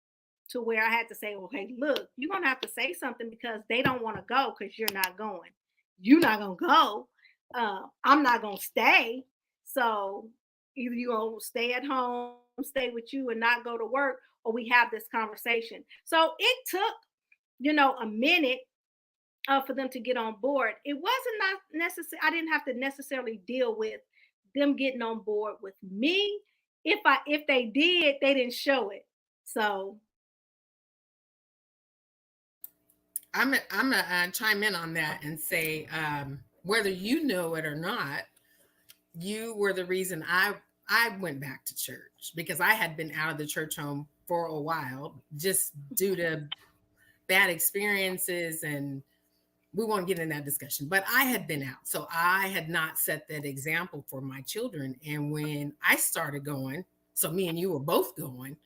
to where I had to say, okay, look, you're going to have to say something because they don't want to go because you're not going. You're not going to go. I'm not going to stay. So either you're going to stay at home, stay with you and not go to work, or we have this conversation. So it took, a minute for them to get on board. It wasn't not necessary. I didn't have to necessarily deal with them getting on board with me. If they did, they didn't show it. So I'm gonna chime in on that and say, whether you know it or not, you were the reason I went back to church, because I had been out of the church home for a while just due to bad experiences, and we won't get in that discussion, but I had been out. So I had not set that example for my children. And when I started going, so me and you were both going,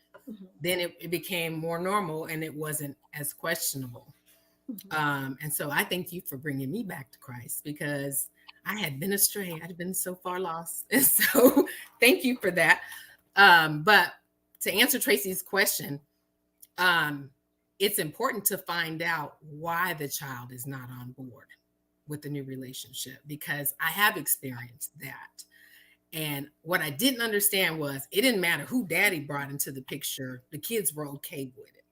then it became more normal and it wasn't as questionable. And so I thank you for bringing me back to Christ, because I had been astray. I'd been so far lost. And so thank you for that. But to answer Tracy's question, it's important to find out why the child is not on board with the new relationship, because I have experienced that. And what I didn't understand was it didn't matter who daddy brought into the picture. The kids were okay with it.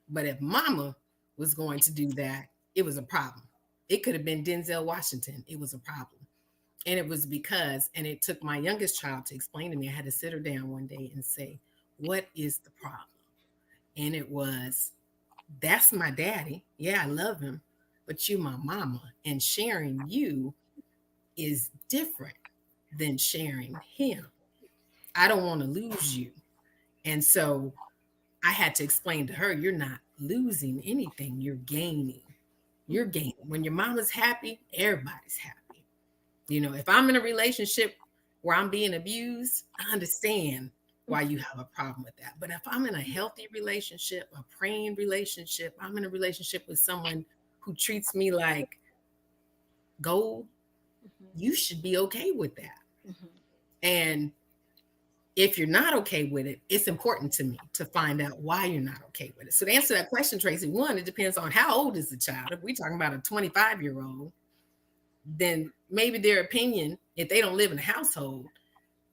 But if mama was going to do that, it was a problem. It could have been Denzel Washington. It was a problem. And it was because, and it took my youngest child to explain to me, I had to sit her down one day and say, what is the problem? And it was, that's my daddy. Yeah, I love him, but you my mama, and sharing you is different than sharing him. I don't want to lose you. And so I had to explain to her, you're not losing anything, you're gaining. You're gaining. When your mama's happy, everybody's happy. If I'm in a relationship where I'm being abused, I understand why you have a problem with that. But if I'm in a healthy relationship, a praying relationship, I'm in a relationship with someone who treats me like gold, you should be okay with that. And if you're not okay with it, it's important to me to find out why you're not okay with it. So to answer that question, Tracy, one, it depends on how old is the child. If we're talking about a 25-year-old, then maybe their opinion, if they don't live in a household,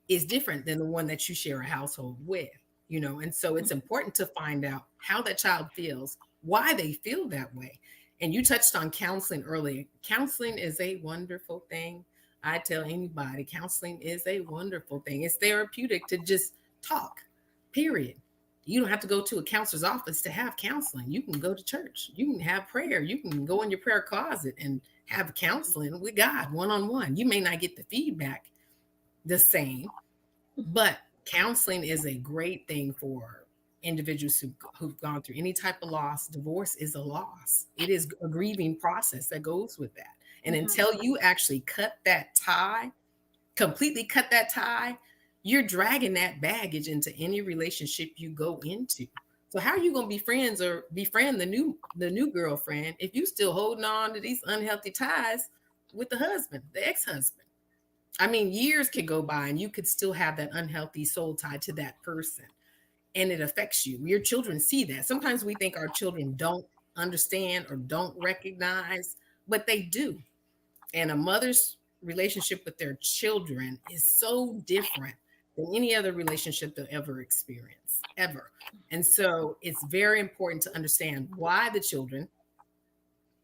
is different than the one that you share a household with, and so it's important to find out how that child feels, why they feel that way. And you touched on counseling earlier. Counseling is a wonderful thing. I tell anybody, counseling is a wonderful thing. It's therapeutic to just talk, period. You don't have to go to a counselor's office to have counseling. You can go to church. You can have prayer. You can go in your prayer closet and have counseling with God one-on-one. You may not get the feedback the same, but counseling is a great thing for individuals who've gone through any type of loss. Divorce is a loss. It is a grieving process that goes with that. And until you actually completely cut that tie, you're dragging that baggage into any relationship you go into. So how are you going to be friends or befriend the new girlfriend if you still holding on to these unhealthy ties with the husband, the ex-husband? I mean, years could go by and you could still have that unhealthy soul tie to that person, and it affects you. Your children see that. Sometimes we think our children don't understand or don't recognize, but they do. And a mother's relationship with their children is so different than any other relationship they'll ever experience, ever. And so it's very important to understand why the children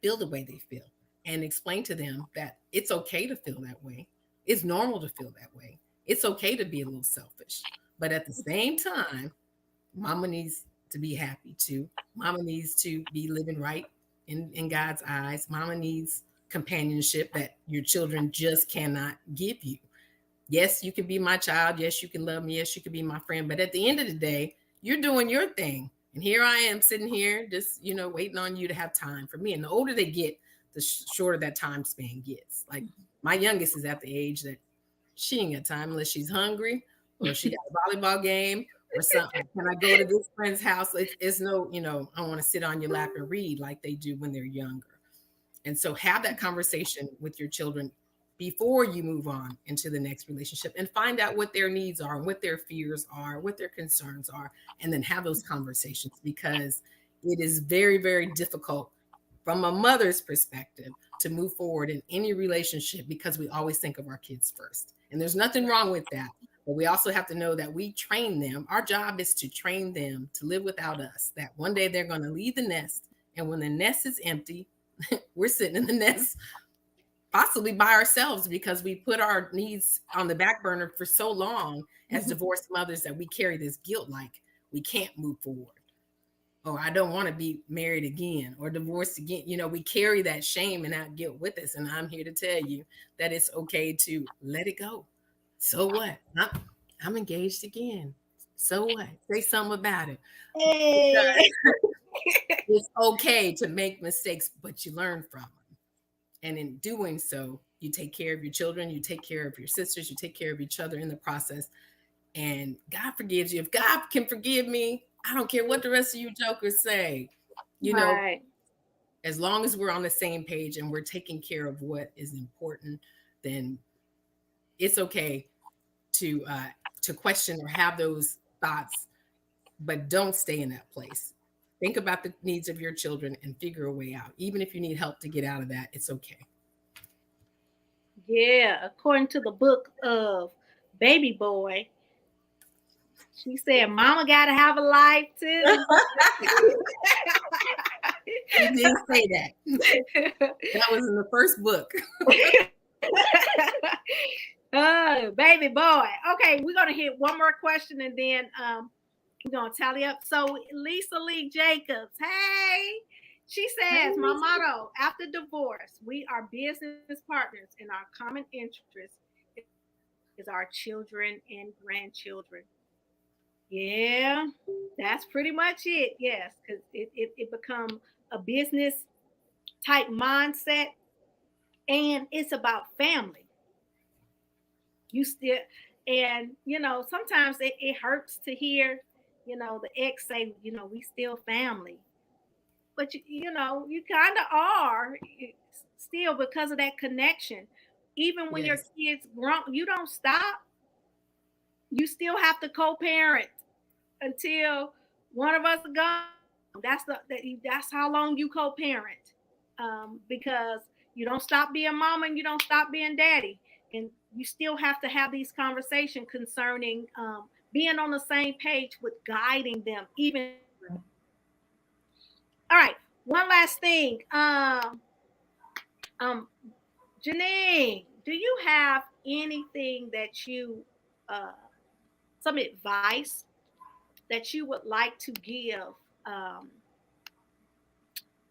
feel the way they feel and explain to them that it's okay to feel that way. It's normal to feel that way. It's okay to be a little selfish. But at the same time, mama needs to be happy too. Mama needs to be living right in God's eyes. Mama needs companionship that your children just cannot give you. Yes, you can be my child. Yes, you can love me. Yes, you can be my friend. But at the end of the day, you're doing your thing. And here I am sitting here just, waiting on you to have time for me. And the older they get, the shorter that time span gets. Like my youngest is at the age that she ain't got time unless she's hungry or she got a volleyball game or something. Can I go to this friend's house? It's no, I want to sit on your lap and read like they do when they're younger. And so have that conversation with your children before you move on into the next relationship and find out what their needs are, what their fears are, what their concerns are, and then have those conversations, because it is very, very difficult from a mother's perspective to move forward in any relationship because we always think of our kids first. And there's nothing wrong with that. But we also have to know that we train them. Our job is to train them to live without us, that one day they're going to leave the nest. And when the nest is empty, we're sitting in the nest possibly by ourselves because we put our needs on the back burner for so long as divorced mothers that we carry this guilt like we can't move forward. Or I don't want to be married again or divorced again. You know, we carry that shame and that guilt with us. And I'm here to tell you that it's okay to let it go. So what? I'm engaged again. So what? Say something about it. Hey. It's okay to make mistakes, but you learn from them. And in doing so, you take care of your children, you take care of your sisters, you take care of each other in the process. And God forgives you. If God can forgive me, I don't care what the rest of you jokers say. You know, as long as we're on the same page and we're taking care of what is important, then it's okay to question or have those thoughts, but don't stay in that place. Think about the needs of your children and figure a way out. Even if you need help to get out of that, it's okay. Yeah, according to the book of Baby Boy, she said, "Mama got to have a life too." He didn't say that. That was in the first book. Oh, baby boy. Okay, we're gonna hit one more question and then we're gonna tally up. So Lisa Lee Jacobs, hey, she says, "My motto after divorce: we are business partners, and our common interest is our children and grandchildren." Yeah, that's pretty much it. Yes, because it become a business type mindset, and it's about family. You still, and sometimes it hurts to hear the ex say, we still family, but you kind of are still because of that connection. Even when your kids grown, you don't stop. You still have to co-parent until one of us is gone. That's how long you co-parent, because you don't stop being mama and you don't stop being daddy, and you still have to have these conversations concerning being on the same page with guiding them. Even all right, one last thing, Janine, do you have anything that you some advice that you would like to give um,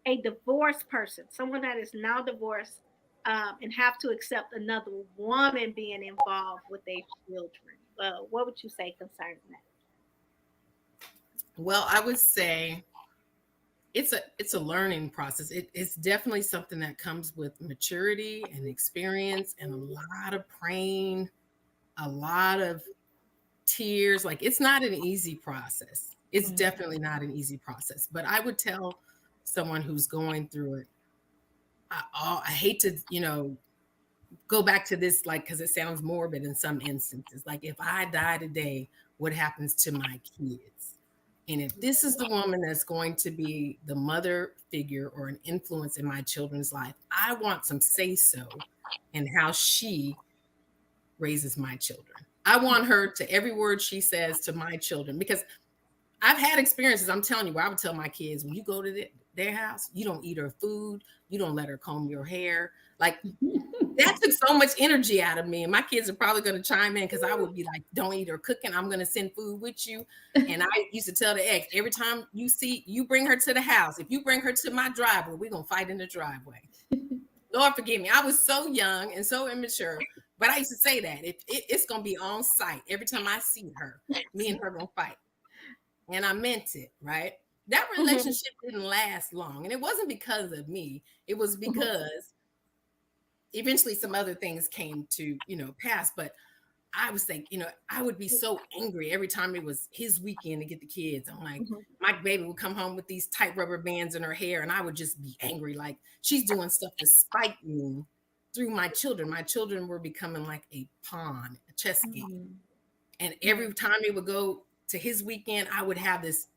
a divorced person, someone that is now divorced, and have to accept another woman being involved with their children? What would you say concerning that? Well, I would say it's a learning process. It's definitely something that comes with maturity and experience and a lot of praying, a lot of tears. Like, it's not an easy process. It's definitely not an easy process. But I would tell someone who's going through it, I hate to, go back to this, like, because it sounds morbid in some instances. Like, if I die today, what happens to my kids? And if this is the woman that's going to be the mother figure or an influence in my children's life, I want some say-so in how she raises my children. I want her to every word she says to my children, because I've had experiences, I'm telling you, where I would tell my kids, when you go to their house, you don't eat her food, you don't let her comb your hair. Like, that took so much energy out of me. And my kids are probably going to chime in, because I would be like, don't eat her cooking. I'm going to send food with you. And I used to tell the ex, every time you bring her to the house, if you bring her to my driveway, we're going to fight in the driveway. Lord forgive me. I was so young and so immature, but I used to say that it's going to be on site. Every time I see her, me and her going to fight. And I meant it, right? That relationship didn't last long. And it wasn't because of me. It was because eventually some other things came to, pass. But I was thinking, I would be so angry every time it was his weekend to get the kids. I'm like, my baby would come home with these tight rubber bands in her hair, and I would just be angry. Like, she's doing stuff to spite me through my children. My children were becoming like a pawn, a chess game. And every time they would go to his weekend, I would have this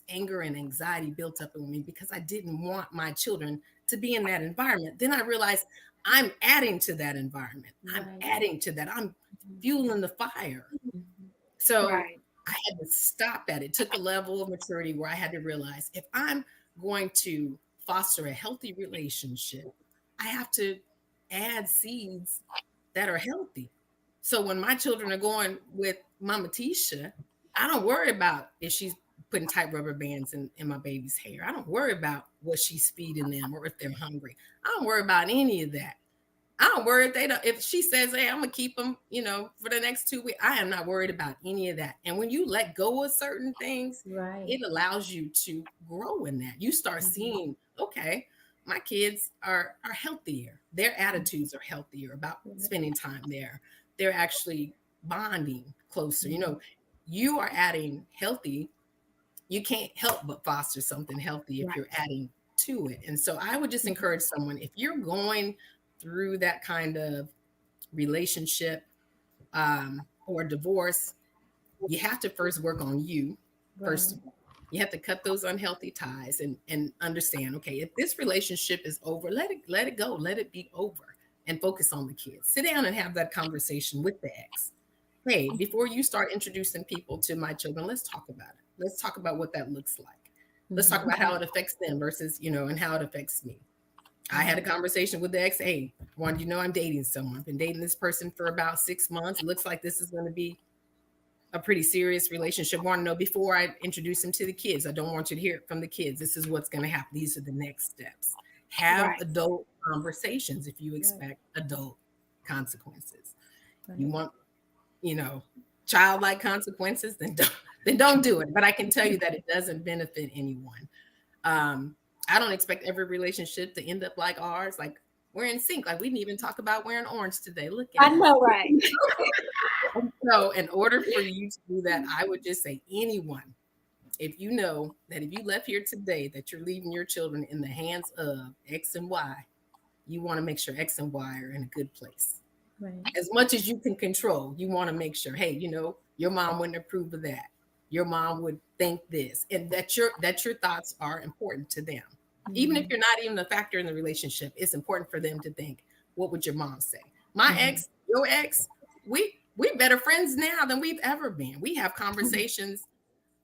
anger and anxiety built up in me, because I didn't want my children to be in that environment. Then I realized I'm adding to that environment. I'm adding to that. I'm fueling the fire. So Right. I had to stop that. It took a level of maturity where I had to realize if I'm going to foster a healthy relationship, I have to add seeds that are healthy. So when my children are going with Mama Tisha, I don't worry about if she's putting tight rubber bands in my baby's hair. I don't worry about what she's feeding them or if they're hungry. I don't worry about any of that. I don't worry if they don't. If she says, "Hey, I'm gonna keep them," for the next 2 weeks, I am not worried about any of that. And when you let go of certain things, Right. it allows you to grow in that. You start seeing, okay, my kids are healthier. Their attitudes are healthier about spending time there. They're actually bonding closer. You are adding healthy. You can't help but foster something healthy if you're adding to it. And so I would just encourage someone, if you're going through that kind of relationship or divorce, you have to first work on you. First of all, you have to cut those unhealthy ties and understand, okay, if this relationship is over, let it go, let it be over, and focus on the kids. Sit down and have that conversation with the ex. Hey, before you start introducing people to my children, let's talk about it. Let's talk about what that looks like. Let's talk about how it affects them versus, and how it affects me. I had a conversation with the ex. Hey, wanted you know I'm dating someone. I've been dating this person for about 6 months. It looks like this is going to be a pretty serious relationship. Want to know before I introduce him to the kids. I don't want you to hear it from the kids. This is what's going to happen. These are the next steps. Have adult conversations if you expect adult consequences. You want, childlike consequences, then don't do it. But I can tell you that it doesn't benefit anyone. I don't expect every relationship to end up like ours. Like, we're in sync. Like, we didn't even talk about wearing orange today. Look at I know, right? So in order for you to do that, I would just say, anyone, if you know that if you left here today, that you're leaving your children in the hands of X and Y, you want to make sure X and Y are in a good place. Right. As much as you can control, you want to make sure, hey, your mom wouldn't approve of that. Your mom would think this, and that your thoughts are important to them. Even if you're not even a factor in the relationship, it's important for them to think, what would your mom say? My ex, your ex, we're better friends now than we've ever been. We have conversations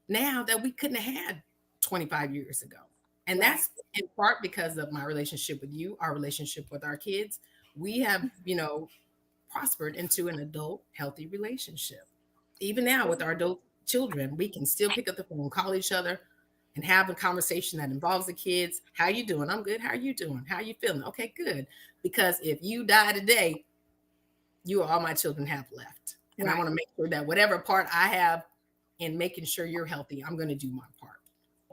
now that we couldn't have had 25 years ago. And that's in part because of my relationship with you, our relationship with our kids. We have, prospered into an adult healthy relationship. Even now with our adult children, we can still pick up the phone, call each other, and have a conversation that involves the kids. How you doing? I'm good. How are you doing? How are you feeling? Okay, good. Because if you die today, you are all my children have left. And I want to make sure that whatever part I have in making sure you're healthy, I'm going to do my part.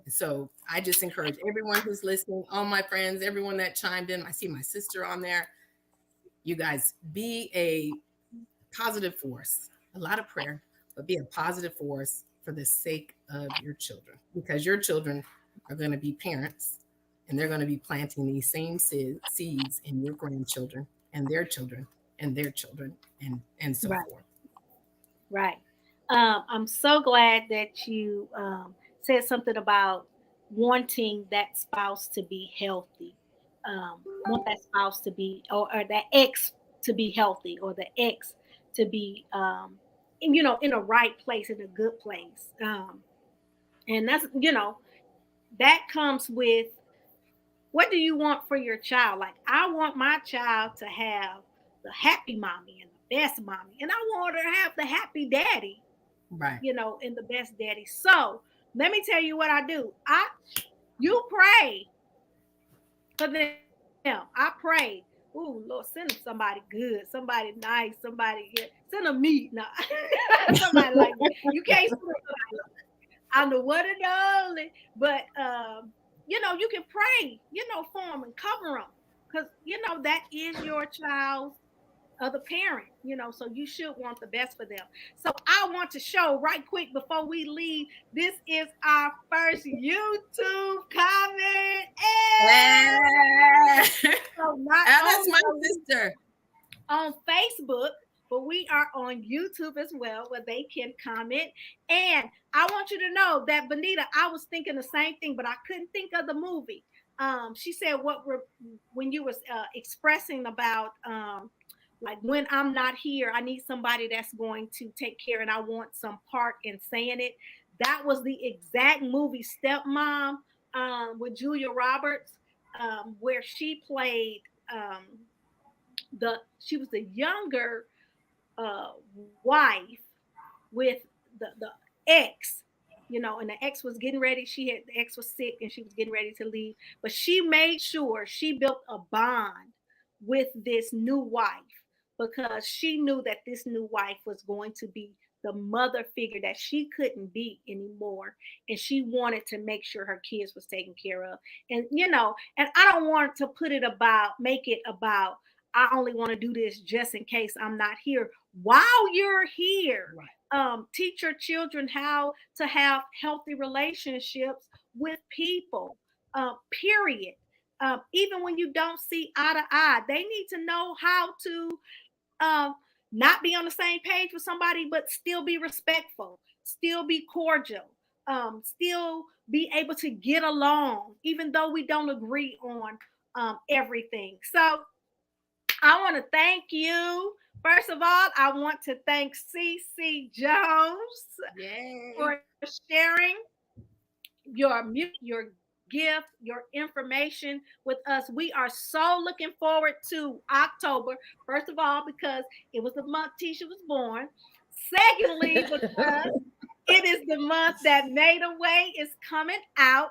So I just encourage everyone who's listening, all my friends, everyone that chimed in. I see my sister on there. You guys, be a positive force. A lot of prayer, but be a positive force for the sake of your children, because your children are going to be parents, and they're going to be planting these same seeds in your grandchildren and their children and their children and so forth. Right. I'm so glad that you said something about wanting that spouse to be healthy. Want that spouse to be, or that ex to be healthy, or the ex to be, in a right place, in a good place. And that's, that comes with, what do you want for your child? Like, I want my child to have the happy mommy and the best mommy, and I want her to have the happy daddy, right? And the best daddy. So let me tell you what I do. You pray for them. I pray. Ooh, Lord, send them somebody good, somebody nice, somebody good. Send them meat. No. Somebody like that. You can't send somebody. I know what it only, but you can pray, for them and cover them, because that is your child's other parent, so you should want the best for them. So I want to show right quick before we leave. This is our first YouTube comment. So that's my sister on Facebook, but we are on YouTube as well, where they can comment. And I want you to know that, Benita, I was thinking the same thing, but I couldn't think of the movie. She said when you was expressing about Like when I'm not here, I need somebody that's going to take care, and I want some part in saying it. That was the exact movie Stepmom, with Julia Roberts, where she played, um, she was the younger uh, wife with the ex, and the ex was getting ready. The ex was sick and she was getting ready to leave, but she made sure she built a bond with this new wife because she knew that this new wife was going to be the mother figure that she couldn't be anymore, and she wanted to make sure her kids was taken care of. And I don't want to make it about, I only want to do this just in case I'm not here. While you're here, teach your children how to have healthy relationships with people, period. Even when you don't see eye to eye, they need to know how to, um, not be on the same page with somebody, but still be respectful, still be cordial, still be able to get along, even though we don't agree on everything. So I want to thank you. First of all, I want to thank CC Jones Yay. for sharing your gift, your information with us. We are so looking forward to October. First of all, because it was the month Tisha was born. Secondly, because it is the month that Made Away is coming out.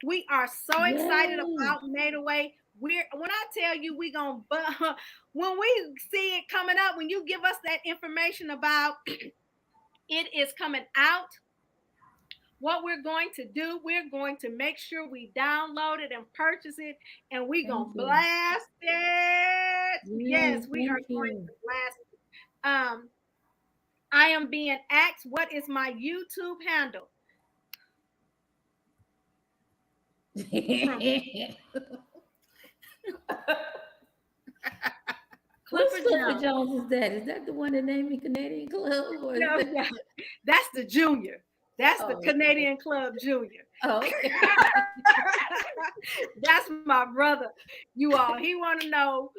We are so excited about Made Away. When I tell you when we see it coming up, when you give us that information about it is coming out, what we're going to do, we're going to make sure we download it and purchase it, and we're going to blast it. Yes, we are going to blast it. I am being asked, what is my YouTube handle? Clifford Jones is that? Is that the one that named me Canadian Club? Or No, that's the junior. That's the Canadian Club Junior. Oh, okay. That's my brother. You all, he want to know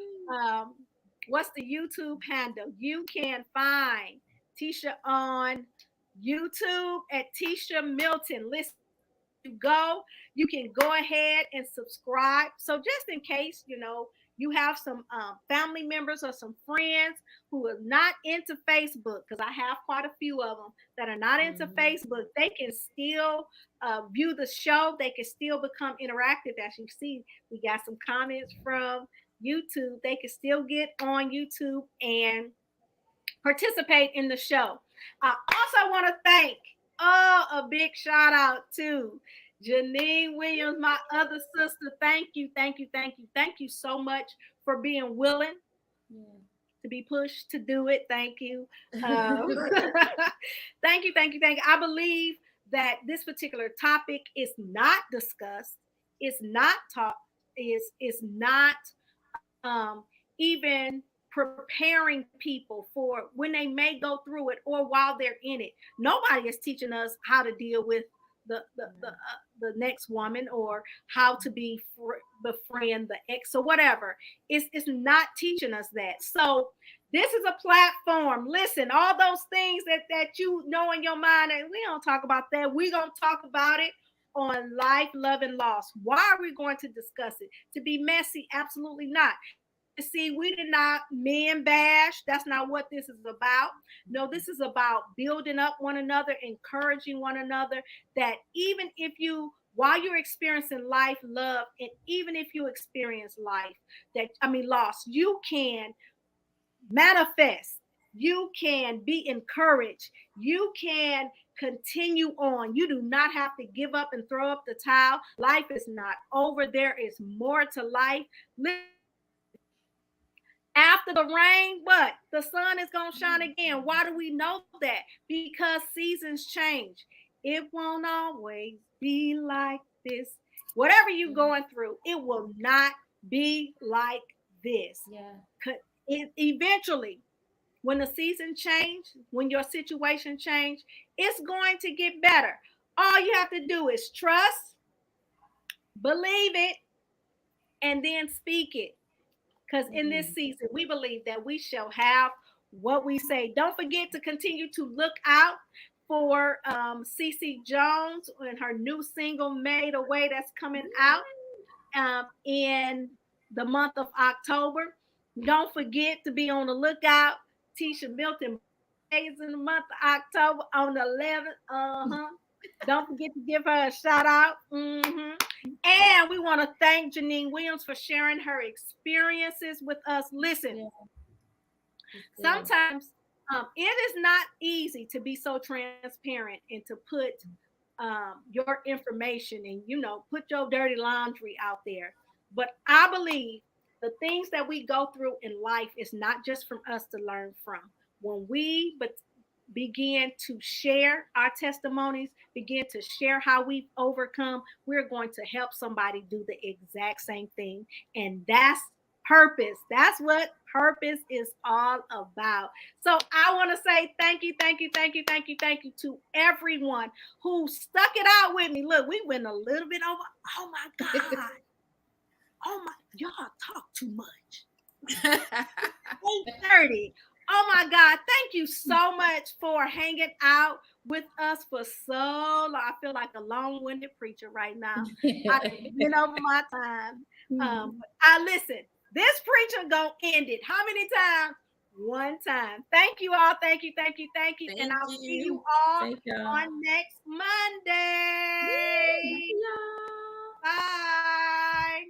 what's the YouTube handle. You can find Tisha on YouTube at Tisha Milton. Listen, you can go ahead and subscribe. So just in case, you have some family members or some friends who are not into Facebook, because I have quite a few of them that are not into Facebook, they can still view the show. They can still become interactive. As you see, we got some comments from YouTube. They can still get on YouTube and participate in the show. I also want to thank a big shout out to Janine Williams, my other sister. Thank you so much for being willing to be pushed to do it. Thank you. Thank you. I believe that this particular topic is not discussed, is not taught, is not even preparing people for when they may go through it or while they're in it. Nobody is teaching us how to deal with the next woman, or how to befriend the ex or whatever. It's not teaching us that. So this is a platform. Listen, all those things that you know in your mind, and we don't talk about that. We're going to talk about it on Life, Love, and Loss. Why are we going to discuss it? To be messy? Absolutely not. See, we did not men bash. That's not what this is about. No, this is about building up one another, encouraging one another, that even if while you're experiencing life, love, and even if you experience loss, you can manifest. You can be encouraged. You can continue on. You do not have to give up and throw up the towel. Life is not over. There is more to life. After the rain, what? The sun is going to shine again. Why do we know that? Because seasons change. It won't always be like this. Whatever you're going through, it will not be like this. Eventually, when the season change, when your situation change, it's going to get better. All you have to do is trust, believe it, and then speak it. because in this season, we believe that we shall have what we say. Don't forget to continue to look out for CeCe Jones and her new single Made a Way that's coming out in the month of October. Don't forget to be on the lookout. Tisha Milton is in the month of October on the 11th. Don't forget to give her a shout out. And we want to thank Janine Williams for sharing her experiences with us. Listen, sometimes it is not easy to be so transparent and to put your information and, put your dirty laundry out there. But I believe the things that we go through in life is not just from us to learn from. When we begin to share our testimonies, begin to share how we've overcome, we're going to help somebody do the exact same thing. And that's purpose. That's what purpose is all about. So I want to say thank you to everyone who stuck it out with me. Look, we went a little bit over. Oh my God. Y'all talk too much. 8:30. Oh my God. Thank you so much for hanging out with us for so long. I feel like a long-winded preacher right now. I've been over my time. Listen, this preacher gonna end it. How many times? One time. Thank you all. Thank you. And I'll see you all on next Monday. Bye.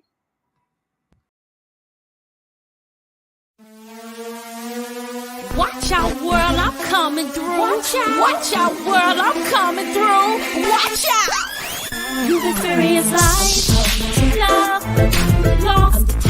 Watch out, world, I'm coming through. Watch out, world, I'm coming through. Watch out. You've experienced life, love, lost,